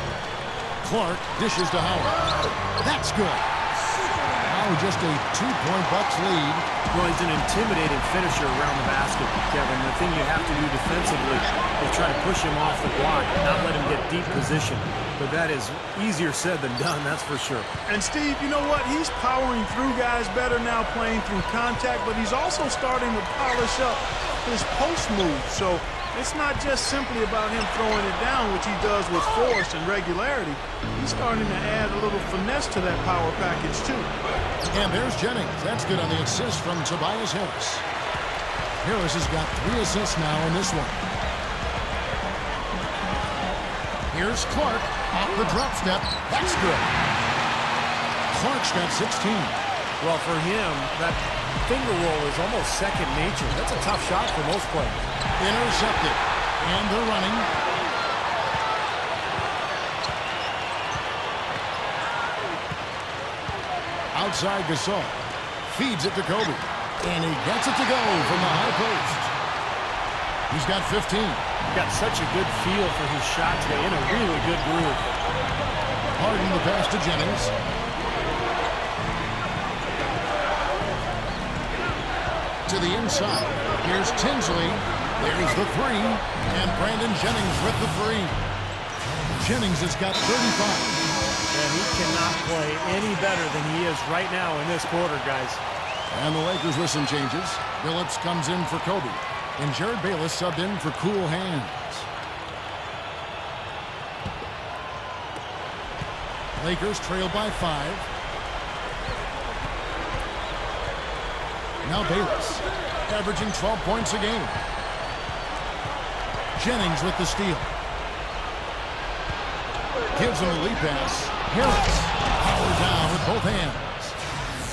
Clark dishes to Howard. That's good. Now just a 2-point Bucks lead. Well, he's an intimidating finisher around the basket, Kevin. The thing you have to do defensively is try to push him off the block, not let him get deep position. But that is easier said than done, that's for sure. And Steve, you know what? He's powering through guys better now, playing through contact, but he's also starting to polish up his post move. So it's not just simply about him throwing it down, which he does with force and regularity. He's starting to add a little finesse to that power package, too. And there's Jennings. That's good on the assist from Tobias Harris. Harris has got 3 assists now in this one. Here's Clark off the drop step. That's good. Clark's got 16. Well, for him, that finger roll is almost second nature. That's a tough shot for most players. Intercepted. And they're running. Outside Gasol. Feeds it to Kobe. And he gets it to go from the high post. He's got 15. Got such a good feel for his shot today, in a really good groove. Harden the pass to Jennings. To the inside. Here's Tinsley. There's the 3. And Brandon Jennings with the 3. Jennings has got 35. And he cannot play any better than he is right now in this quarter, guys. And the Lakers with some changes. Billups comes in for Kobe. And Jared Bayless subbed in for Cool Hands. Lakers trail by 5. Now Bayless, averaging 12 points a game. Jennings with the steal. Gives him a lead pass. Harris, power down with both hands.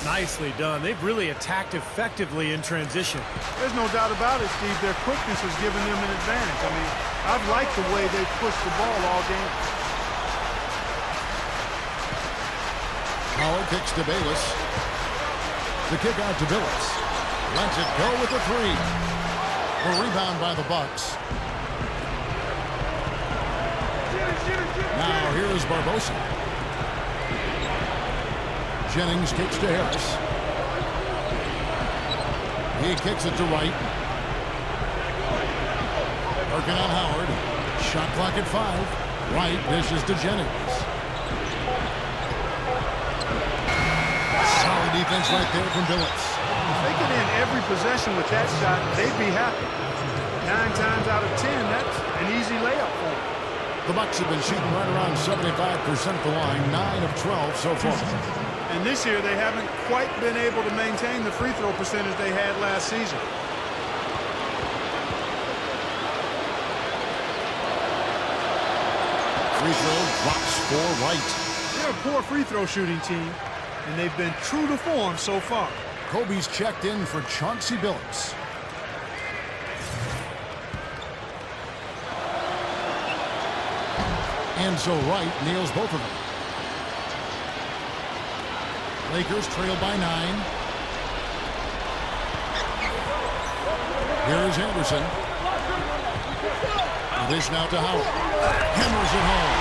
Nicely done. They've really attacked effectively in transition. There's no doubt about it, Steve. Their quickness has given them an advantage. I mean, I've liked the way they've pushed the ball all game. Howard kicks to Bayless. The kick out to Billups. Lets it go with the three. A rebound by the Bucks. Now here's Barbosa. Jennings kicks to Harris. He kicks it to Wright. Working on Howard. Shot clock at 5. Wright dishes to Jennings. Solid defense right there from Billups. If they get in every possession with that shot, they'd be happy. 9 times out of 10, that's an easy layup for them. The Bucks have been shooting right around 75% at the line, 9 of 12 so far. And this year, they haven't quite been able to maintain the free throw percentage they had last season. Free throw drops for Wright. They're a poor free throw shooting team, and they've been true to form so far. Kobe's checked in for Chauncey Billups. And so Wright nails both of them. Lakers trail by 9. Here's Anderson. This now to Howard. Hammers it home.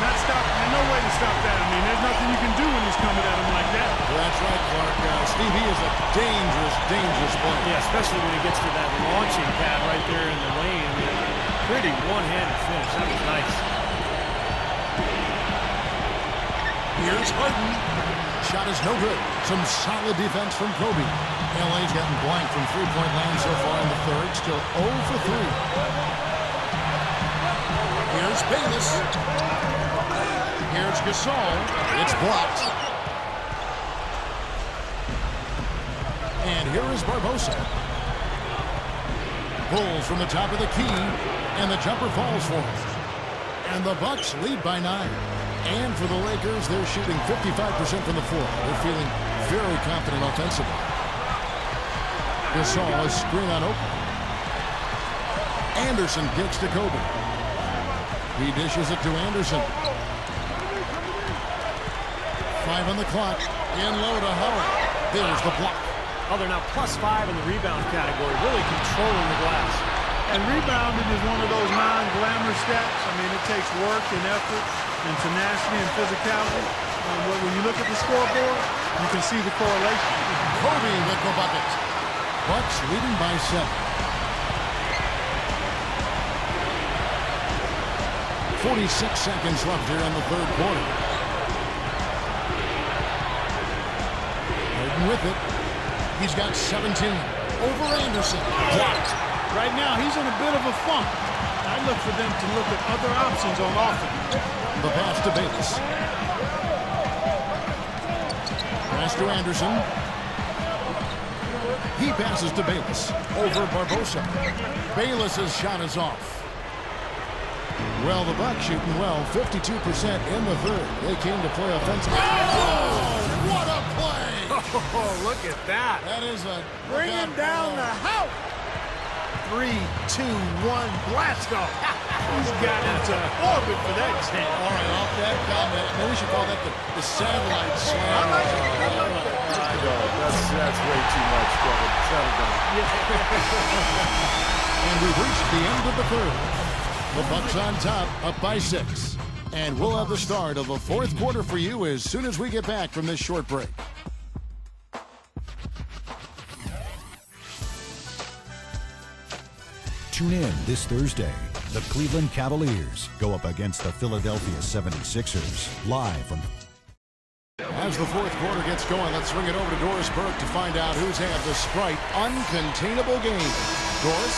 Not stop. There's no way to stop that. I mean, there's nothing you can do when he's coming at him like that. That's right, Clark. Steve, he is a dangerous, dangerous player. Yeah, especially when he gets to that launching pad right there in the lane. I mean, pretty one-handed finish. That was nice. Here's Harden. Shot is no good. Some solid defense from Kobe. LA's gotten blank from three-point land so far in the third. Still 0 for 3. Here's Bayless. Here's Gasol. It's blocked. And here is Barbosa. Pulls from the top of the key, and the jumper falls for him. And the Bucks lead by 9. And for the Lakers, they're shooting 55% from the floor. They're feeling very confident offensively. Gasol is screen on open. Anderson kicks to Kobe. He dishes it to Anderson. 5 on the clock. In low to Howard. There's the block. Oh, they're now +5 in the rebound category, really controlling the glass. And rebounding is one of those non-glamour stats. I mean, it takes work and effort and tenacity and physicality. But when you look at the scoreboard, you can see the correlation. Kobe with the bucket. Bucks leading by 7. 46 seconds left here in the third quarter. Harden with it. He's got 17. Over Anderson. Blocked. Right now, he's in a bit of a funk. I look for them to look at other options on offense. The pass to Bayless. Pass to Anderson. He passes to Bayless. Over Barbosa. Bayless's shot is off. Well, the Bucks shooting well. 52% in the third. They came to play offensively. Oh, what a play! Oh, look at that. That is a... Bringing down the house. 3, 2, 1, blast off. He's got into orbit for that jam. All right, off that comment. Maybe we should call that the satellite slam. That's way too much, Kevin. Settle down. And we've reached the end of the third. The Bucks on top, up by 6. And we'll have the start of the fourth quarter for you as soon as we get back from this short break. Tune in this Thursday. The Cleveland Cavaliers go up against the Philadelphia 76ers. Live from... As the fourth quarter gets going, let's swing it over to Doris Burke to find out who's had the Sprite uncontainable game. Doris?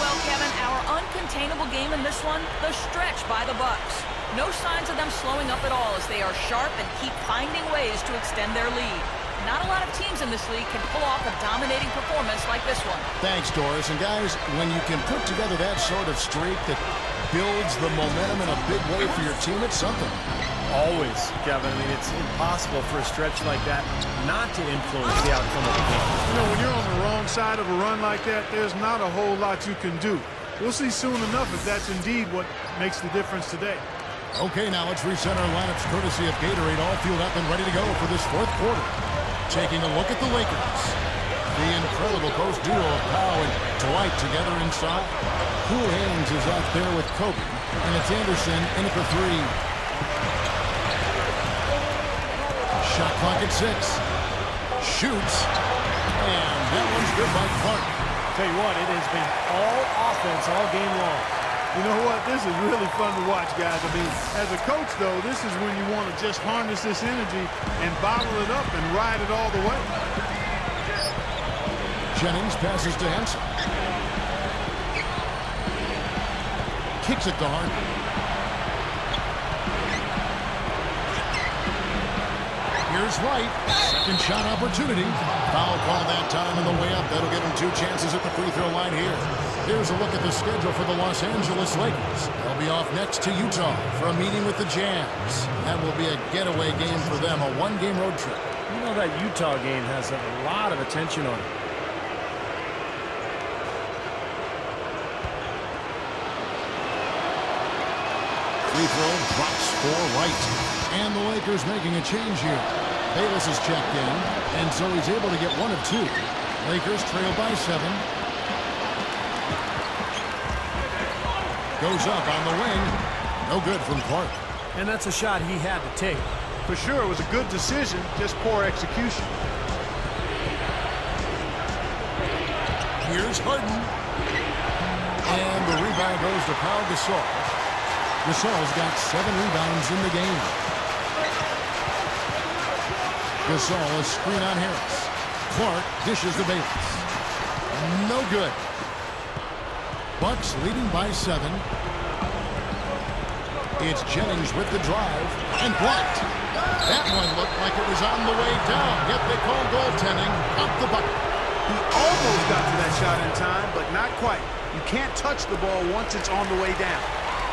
Well, Kevin, our uncontainable game in this one, the stretch by the Bucks. No signs of them slowing up at all as they are sharp and keep finding ways to extend their lead. Not a lot of teams in this league can pull off a dominating performance like this one. Thanks, Doris. And guys, when you can put together that sort of streak that builds the momentum in a big way for your team, it's something. Always, Kevin. I mean, it's impossible for a stretch like that not to influence the outcome of the game. You know, when you're on the wrong side of a run like that, there's not a whole lot you can do. We'll see soon enough if that's indeed what makes the difference today. Okay, now let's reset our lineups courtesy of Gatorade, all fueled up and ready to go for this fourth quarter. Taking a look at the Lakers. The incredible post duo of Powell and Dwight together inside. Cool Hands is out there with Kobe, and it's Anderson in at the three. Shot clock at 6. Shoots, and that one's good by Clark. Tell you what, it has been all offense all game long. You know what? This is really fun to watch, guys. I mean, as a coach, though, this is when you want to just harness this energy and bottle it up and ride it all the way. Jennings passes to Henson. Kicks it to Harden. Here's White. Second shot opportunity. Foul call that time on the way up. That'll give him 2 chances at the free throw line here. Here's a look at the schedule for the Los Angeles Lakers. They'll be off next to Utah for a meeting with the Jazz. That will be a getaway game for them, a 1-game road trip. You know that Utah game has a lot of attention on it. Free throw drops for White. And the Lakers making a change here. Bayless is checked in, and so he's able to get 1 of 2. Lakers trail by 7. Goes up on the wing. No good from Clark. And that's a shot he had to take. For sure, it was a good decision, just poor execution. Here's Harden. And the rebound goes to Pau Gasol. Gasol's got 7 rebounds in the game. Gasol, a screen on Harris. Clark dishes to Bayless. No good. Bucks leading by 7. It's Jennings with the drive and blocked. That one looked like it was on the way down, yet they call goaltending up the bucket. He almost got to that shot in time, but not quite. You can't touch the ball once it's on the way down.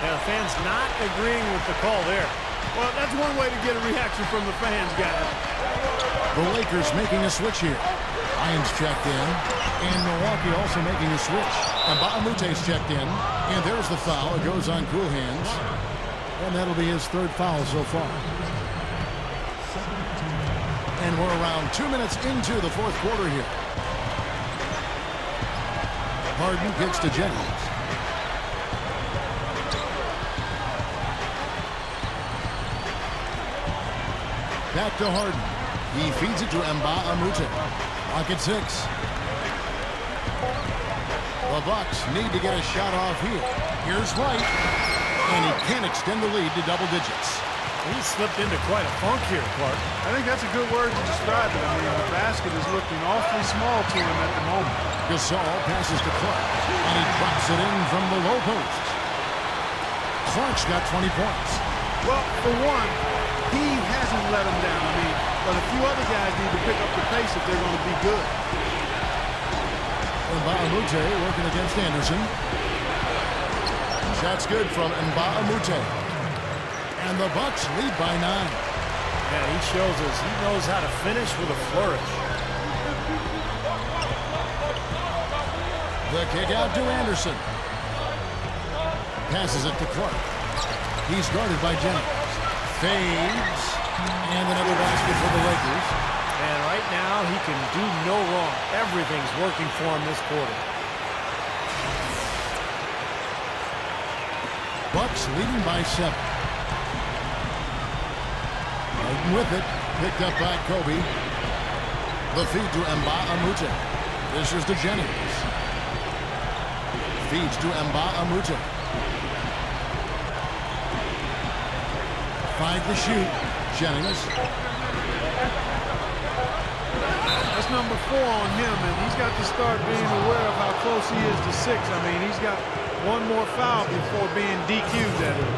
And the fans not agreeing with the call there. Well, that's one way to get a reaction from the fans, guys. The Lakers making a switch here. Irons checked in, and Milwaukee also making a switch. And Baamute's checked in, and there's the foul. It goes on Cool Hands, and that'll be his 3rd foul so far. And we're around 2 minutes into the 4th quarter here. Harden kicks to Jennings. Back to Harden. He feeds it to Mbah-a-Moute. Lock at 6. The Bucks need to get a shot off here. Here's White. And he can't extend the lead to double digits. He slipped into quite a funk here, Clark. I think that's a good word to describe it. I mean, the basket is looking awfully small to him at the moment. Gasol passes to Clark. And he drops it in from the low post. Clark's got 20 points. Well, for one, he hasn't let him down. I mean, but a few other guys need to pick up the pace if they're going to be good. Mbah-a-Moute working against Anderson. Shot's good from Mbah-a-Moute. And the Bucks lead by 9. Yeah, he shows us he knows how to finish with a flourish. The kick out to Anderson. Passes it to Clark. He's guarded by Jennings. Fades. And another basket for the Lakers. And right now, he can do no wrong. Everything's working for him this quarter. Bucks leading by 7. Harden with it. Picked up by Kobe. The feed to Mbah-a-Moute. This is to Jennings. Feeds to Mbah-a-Moute. 5 to shoot. Jennings. That's number 4 on him, and he's got to start being aware of how close he is to 6. I mean, he's got one more foul before being DQ'd at it.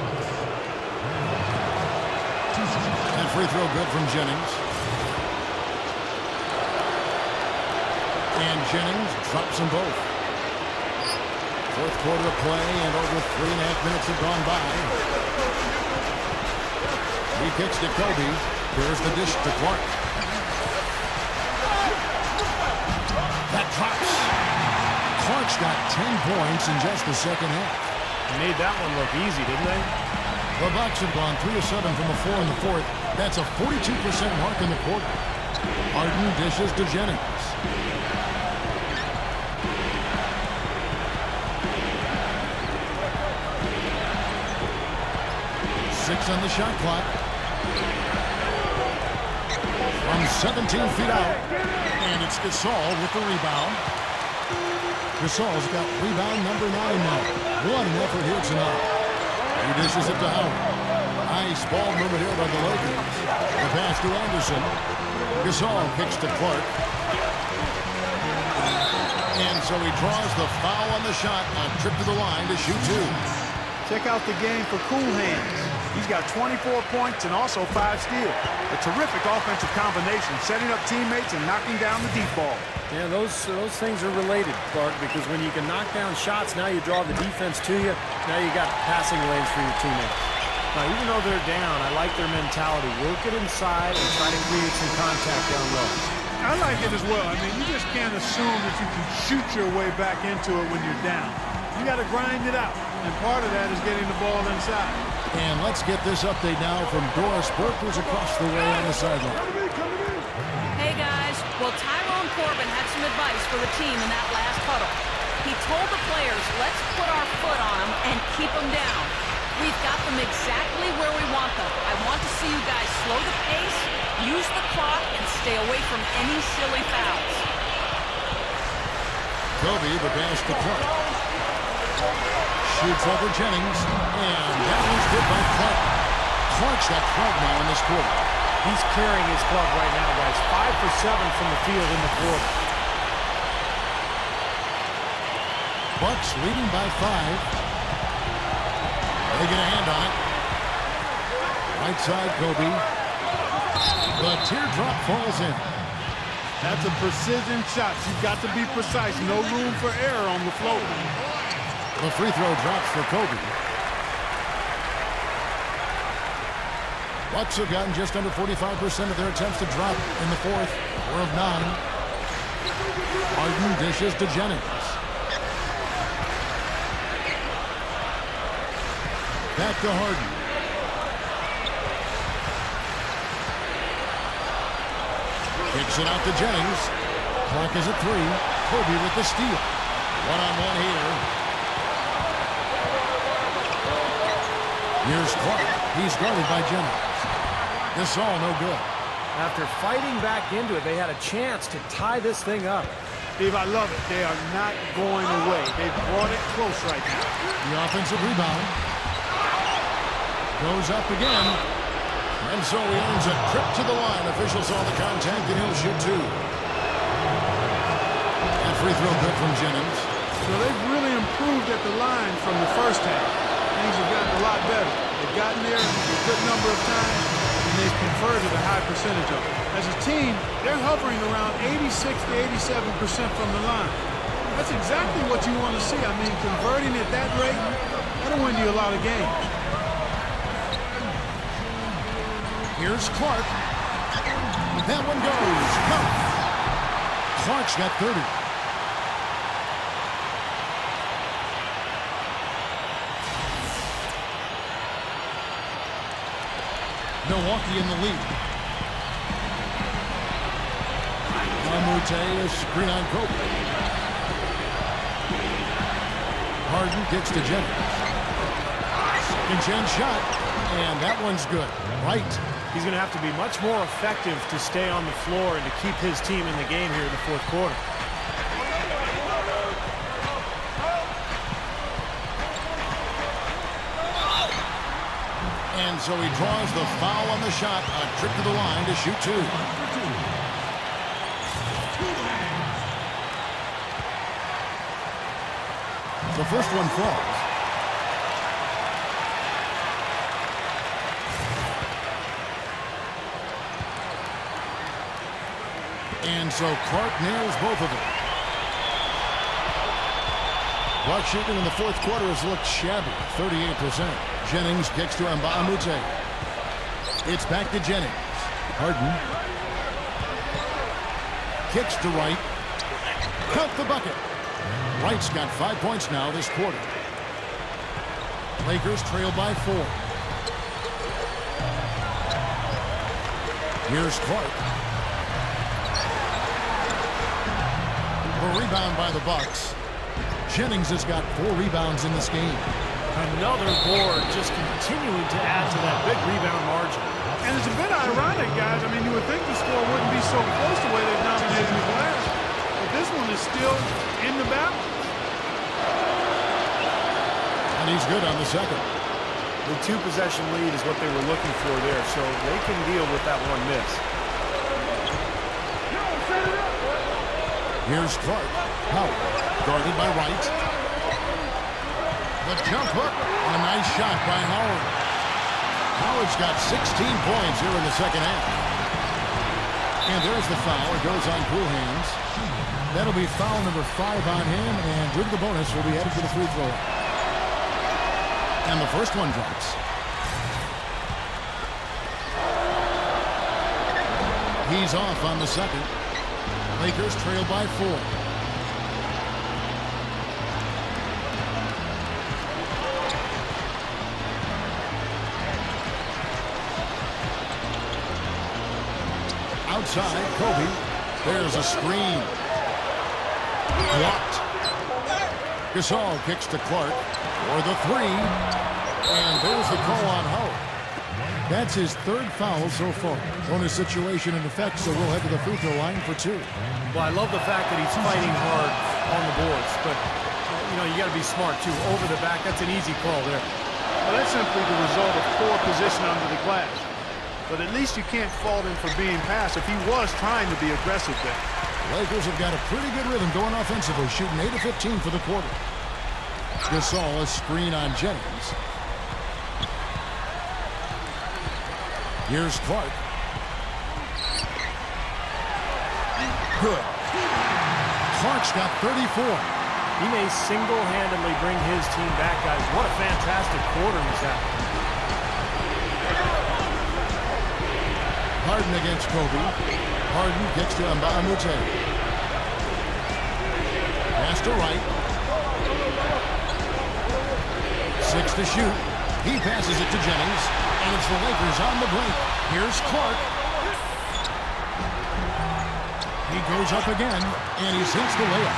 And free throw good from Jennings. And Jennings drops them both. 4th quarter of play, and over 3.5 minutes have gone by. He kicks to Kobe. Here's the dish to Clark. That drops. Clark's got 10 points in just the second half. Made that one look easy, didn't they? The Bucks have gone 3 of 7 from the floor in the fourth. That's a 42% mark in the quarter. Harden dishes to Jennings. Six on the shot clock. From 17 feet out. And it's Gasol with the rebound. Gasol's got rebound number 9 now. One effort here tonight. He dishes it to Howard. Nice ball movement here by the Lakers. The pass to Anderson. Gasol kicks to Clark. And so he draws the foul on the shot on trip to the line to shoot 2. Check out the game for Cool Hands. He's got 24 points and also 5 steals. A terrific offensive combination, setting up teammates and knocking down the deep ball. Yeah, those things are related, Clark, because when you can knock down shots, now you draw the defense to you. Now you got passing lanes for your teammates. Now, even though they're down, I like their mentality. Work it inside and try to create some contact down low. I like it as well. I mean, you just can't assume that you can shoot your way back into it when you're down. You got to grind it out, and part of that is getting the ball inside. And let's get this update now from Doris Burke, who's across the way on the sideline. Hey, guys. Well, Tyrone Corbin had some advice for the team in that last huddle. He told the players, let's put our foot on them and keep them down. We've got them exactly where we want them. I want to see you guys slow the pace, use the clock, and stay away from any silly fouls. Kobe, the pass to Clark. Shoots over Jennings, and that one's good by Clark. Clark's got 12 now in this quarter. He's carrying his club right now, guys. 5 for 7 from the field in the quarter. Bucks leading by 5. They get a hand on it. Right side, Kobe. The teardrop falls in. That's a precision shot. You've got to be precise. No room for error on the floor. The free throw drops for Kobe. Bucks have gotten just under 45% of their attempts to drop in the fourth. 4 of 9. Harden dishes to Jennings. Back to Harden. Kicks it out to Jennings. Clark is at 3. Kobe with the steal. One-on-one here. Here's Clark. He's guarded by Jennings. This all no good. After fighting back into it, they had a chance to tie this thing up. Steve, I love it. They are not going away. They've brought it close right now. The offensive rebound. Goes up again. And so he earns a trip to the line. Officials saw the contact, and he'll shoot 2. And free throw good from Jennings. So they've really improved at the line from the first half. Things have gotten a lot better. They've gotten there a good number of times, and they've converted a high percentage of it. As a team, they're hovering around 86 to 87% from the line. That's exactly what you want to see. I mean, converting at that rate, that'll win you a lot of games. Here's Clark. That one goes. No. Clark's got 30. Milwaukee in the lead. Mamute is screen on Kobe. Harden kicks to Jennings. Second chance shot, and that one's good. Right. He's going to have to be much more effective to stay on the floor and to keep his team in the game here in the fourth quarter. And so he draws the foul on the shot, a trip to the line to shoot 2. The first one falls. And so Clark nails both of them. Buck shooting in the fourth quarter has looked shabby, 38%. Jennings kicks to Nba2K13. It's back to Jennings. Harden. Kicks to Wright. Count the bucket. Wright's got 5 points now this quarter. Lakers trail by 4. Here's Clark. The rebound by the Bucks. Jennings has got 4 rebounds in this game. Another board, just continuing to add to that big rebound margin. And it's a bit ironic, guys. I mean, you would think the score wouldn't be so close the way they've dominated the glass. But this one is still in the battle. And he's good on the second. The 2-possession lead is what they were looking for there, so they can deal with that one miss. Here's Clark. Howard, guarded by Wright. The jump hook, and a nice shot by Howard. Howard's got 16 points here in the second half. And there's the foul. It goes on cool hands. That'll be foul number 5 on him, and due to the bonus, will be headed to the free throw line. And the first one drops. He's off on the second. Lakers trail by 4. Outside, Kobe. There's a screen. Blocked. Gasol kicks to Clark for the 3. And there's the call on Howard. That's his 3rd foul so far. Bonus situation in effect, so we'll head to the free throw line for 2. Well, I love the fact that he's fighting hard on the boards, but, you know, you got to be smart, too. Over the back, that's an easy call there. Well, that's simply the result of poor position under the glass. But at least you can't fault him for being passive. He was trying to be aggressive there. Lakers have got a pretty good rhythm going offensively, shooting 8 of 15 for the quarter. Gasol, a screen on Jennings. Here's Clark. Good. Clark's got 34. He may single-handedly bring his team back, guys. What a fantastic quarter he's had. Harden against Kobe. Harden gets to Nba2K13. Pass to Wright. 6 to shoot. He passes it to Jennings. And it's the Lakers on the brink. Here's Clark. He goes up again, and he hits the layup.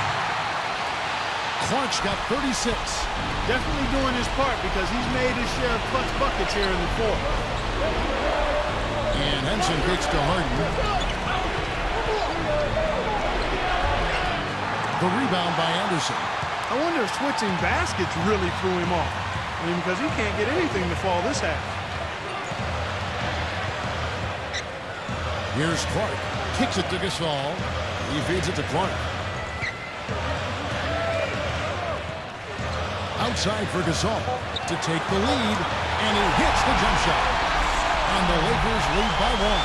Clark's got 36. Definitely doing his part because he's made his share of clutch buckets here in the 4th. And Henson kicks to Harden. The rebound by Anderson. I wonder if switching baskets really threw him off. I mean, because he can't get anything to fall this half. Here's Clark. Kicks it to Gasol. He feeds it to Clark. Outside for Gasol to take the lead. And he hits the jump shot. And the Lakers lead by 1.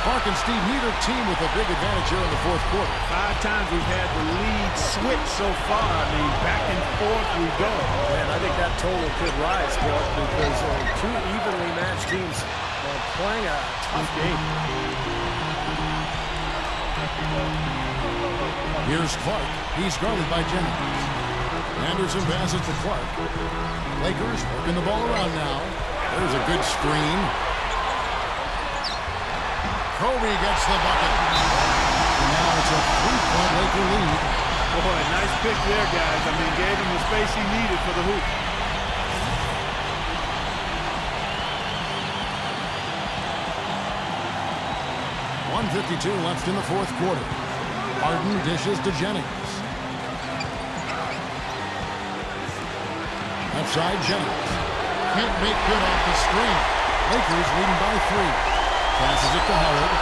Clark and Steve, neither team with a big advantage here in the 4th quarter. 5 times we've had the lead switch so far. I mean, back and forth we go. Man, I think that total could rise, Clark, because 2 evenly matched teams are playing a tough game. Here's Clark. He's guarded by Jennings. Anderson passes to Clark. Lakers working the ball around now. There's a good screen. Kobe gets the bucket. And now it's a 3-point Laker lead. Boy, nice pick there, guys. I mean, gave him the space he needed for the hoop. .152 left in the 4th quarter. Harden dishes to Jennings. Outside Jennings. Can't make good off the screen. Lakers leading by 3. Passes it to Howard.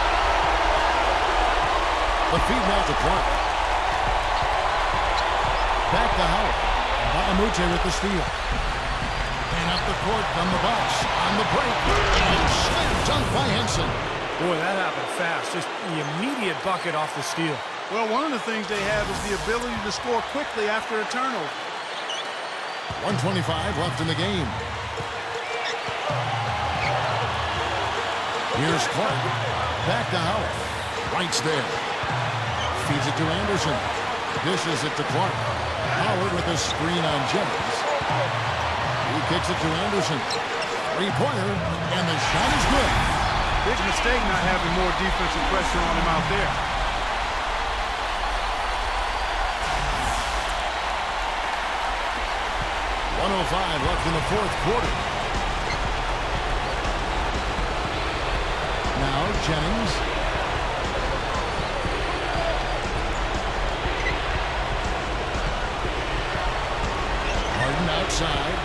The feed now to Clark. Back to Howard. BAMUTE with the steal. And up the court from the box. On the break. And slam dunk by Henson. Boy, that happened fast. Just the immediate bucket off the steal. Well, one of the things they have is the ability to score quickly after a turnover. 1:25 left in the game. Here's Clark. Back to Howard. Wright's there. Feeds it to Anderson. Dishes it to Clark. Howard with a screen on Jennings. He kicks it to Anderson. Three-pointer, and the shot is good. Big mistake not having more defensive pressure on him out there. .105 left in the fourth quarter. Now Jennings. Harden outside.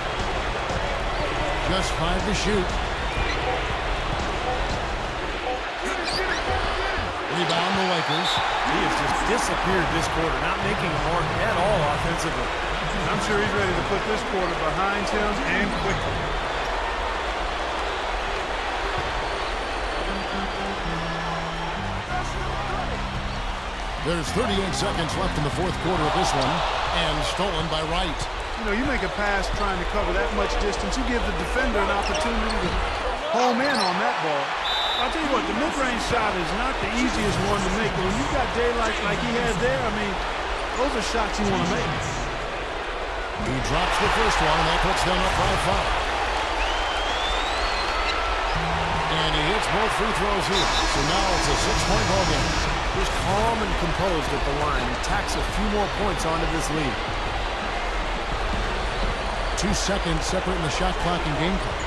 Just 5 to shoot. Rebound the Lakers. He has just disappeared this quarter, not making a mark at all offensively. I'm sure he's ready to put this quarter behind him and quickly. There's 38 seconds left in the fourth quarter of this one, and stolen by Wright. You know, you make a pass trying to cover that much distance, you give the defender an opportunity to home in on that ball. I'll tell you what, the mid-range shot is not the easiest one to make, but when you've got daylight like he had there, I mean, those are shots you want to make. He drops the first one, and that puts them up by 5. And he hits both free throws here. So now it's a 6-point ball game. He's calm and composed at the line. He tacks a few more points onto this lead. 2 seconds separating the shot clock and game clock.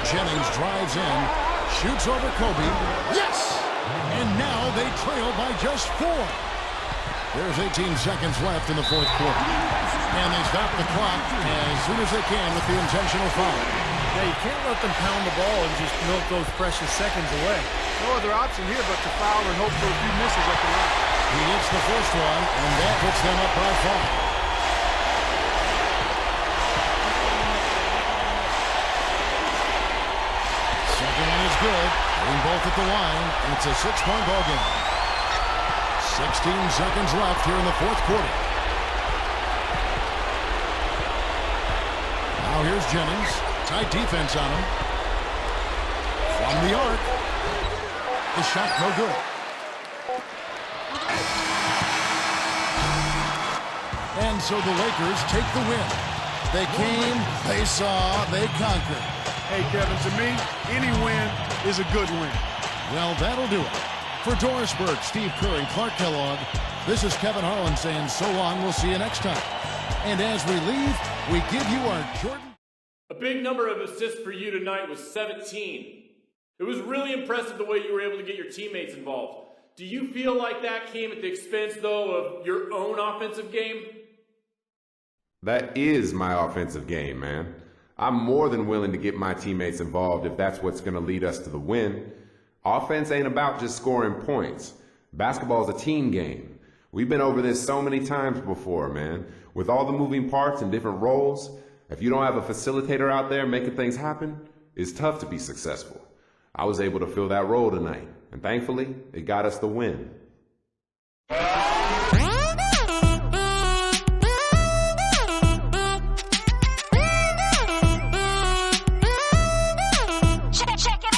Jennings drives in, shoots over Kobe. Yes! And now they trail by just 4. There's 18 seconds left in the fourth quarter. And they stop the clock as soon as they can with the intentional foul. Yeah, you can't let them pound the ball and just milk those precious seconds away. No other option here but to foul and hope for a few misses at the line. He hits the first one, and that puts them up by 5. Second one is good. Hitting both at the line, and it's a 6-point ball game. 16 seconds left here in the fourth quarter. Now here's Jennings. Tight defense on him. From the arc. The shot no good. And so the Lakers take the win. They came, they saw, they conquered. Hey, Kevin, to me, any win is a good win. Well, that'll do it. For Doris Burke, Steve Kerr, and Clark Kellogg, this is Kevin Harlan saying so long. We'll see you next time. And as we leave, we give you our Jordan. A big number of assists for you tonight was 17. It was really impressive the way you were able to get your teammates involved. Do you feel like that came at the expense, though, of your own offensive game? That is my offensive game, man. I'm more than willing to get my teammates involved if that's what's going to lead us to the win. Offense ain't about just scoring points. Basketball's a team game. We've been over this so many times before, man. With all the moving parts and different roles, if you don't have a facilitator out there making things happen, it's tough to be successful. I was able to fill that role tonight, and thankfully, it got us the win.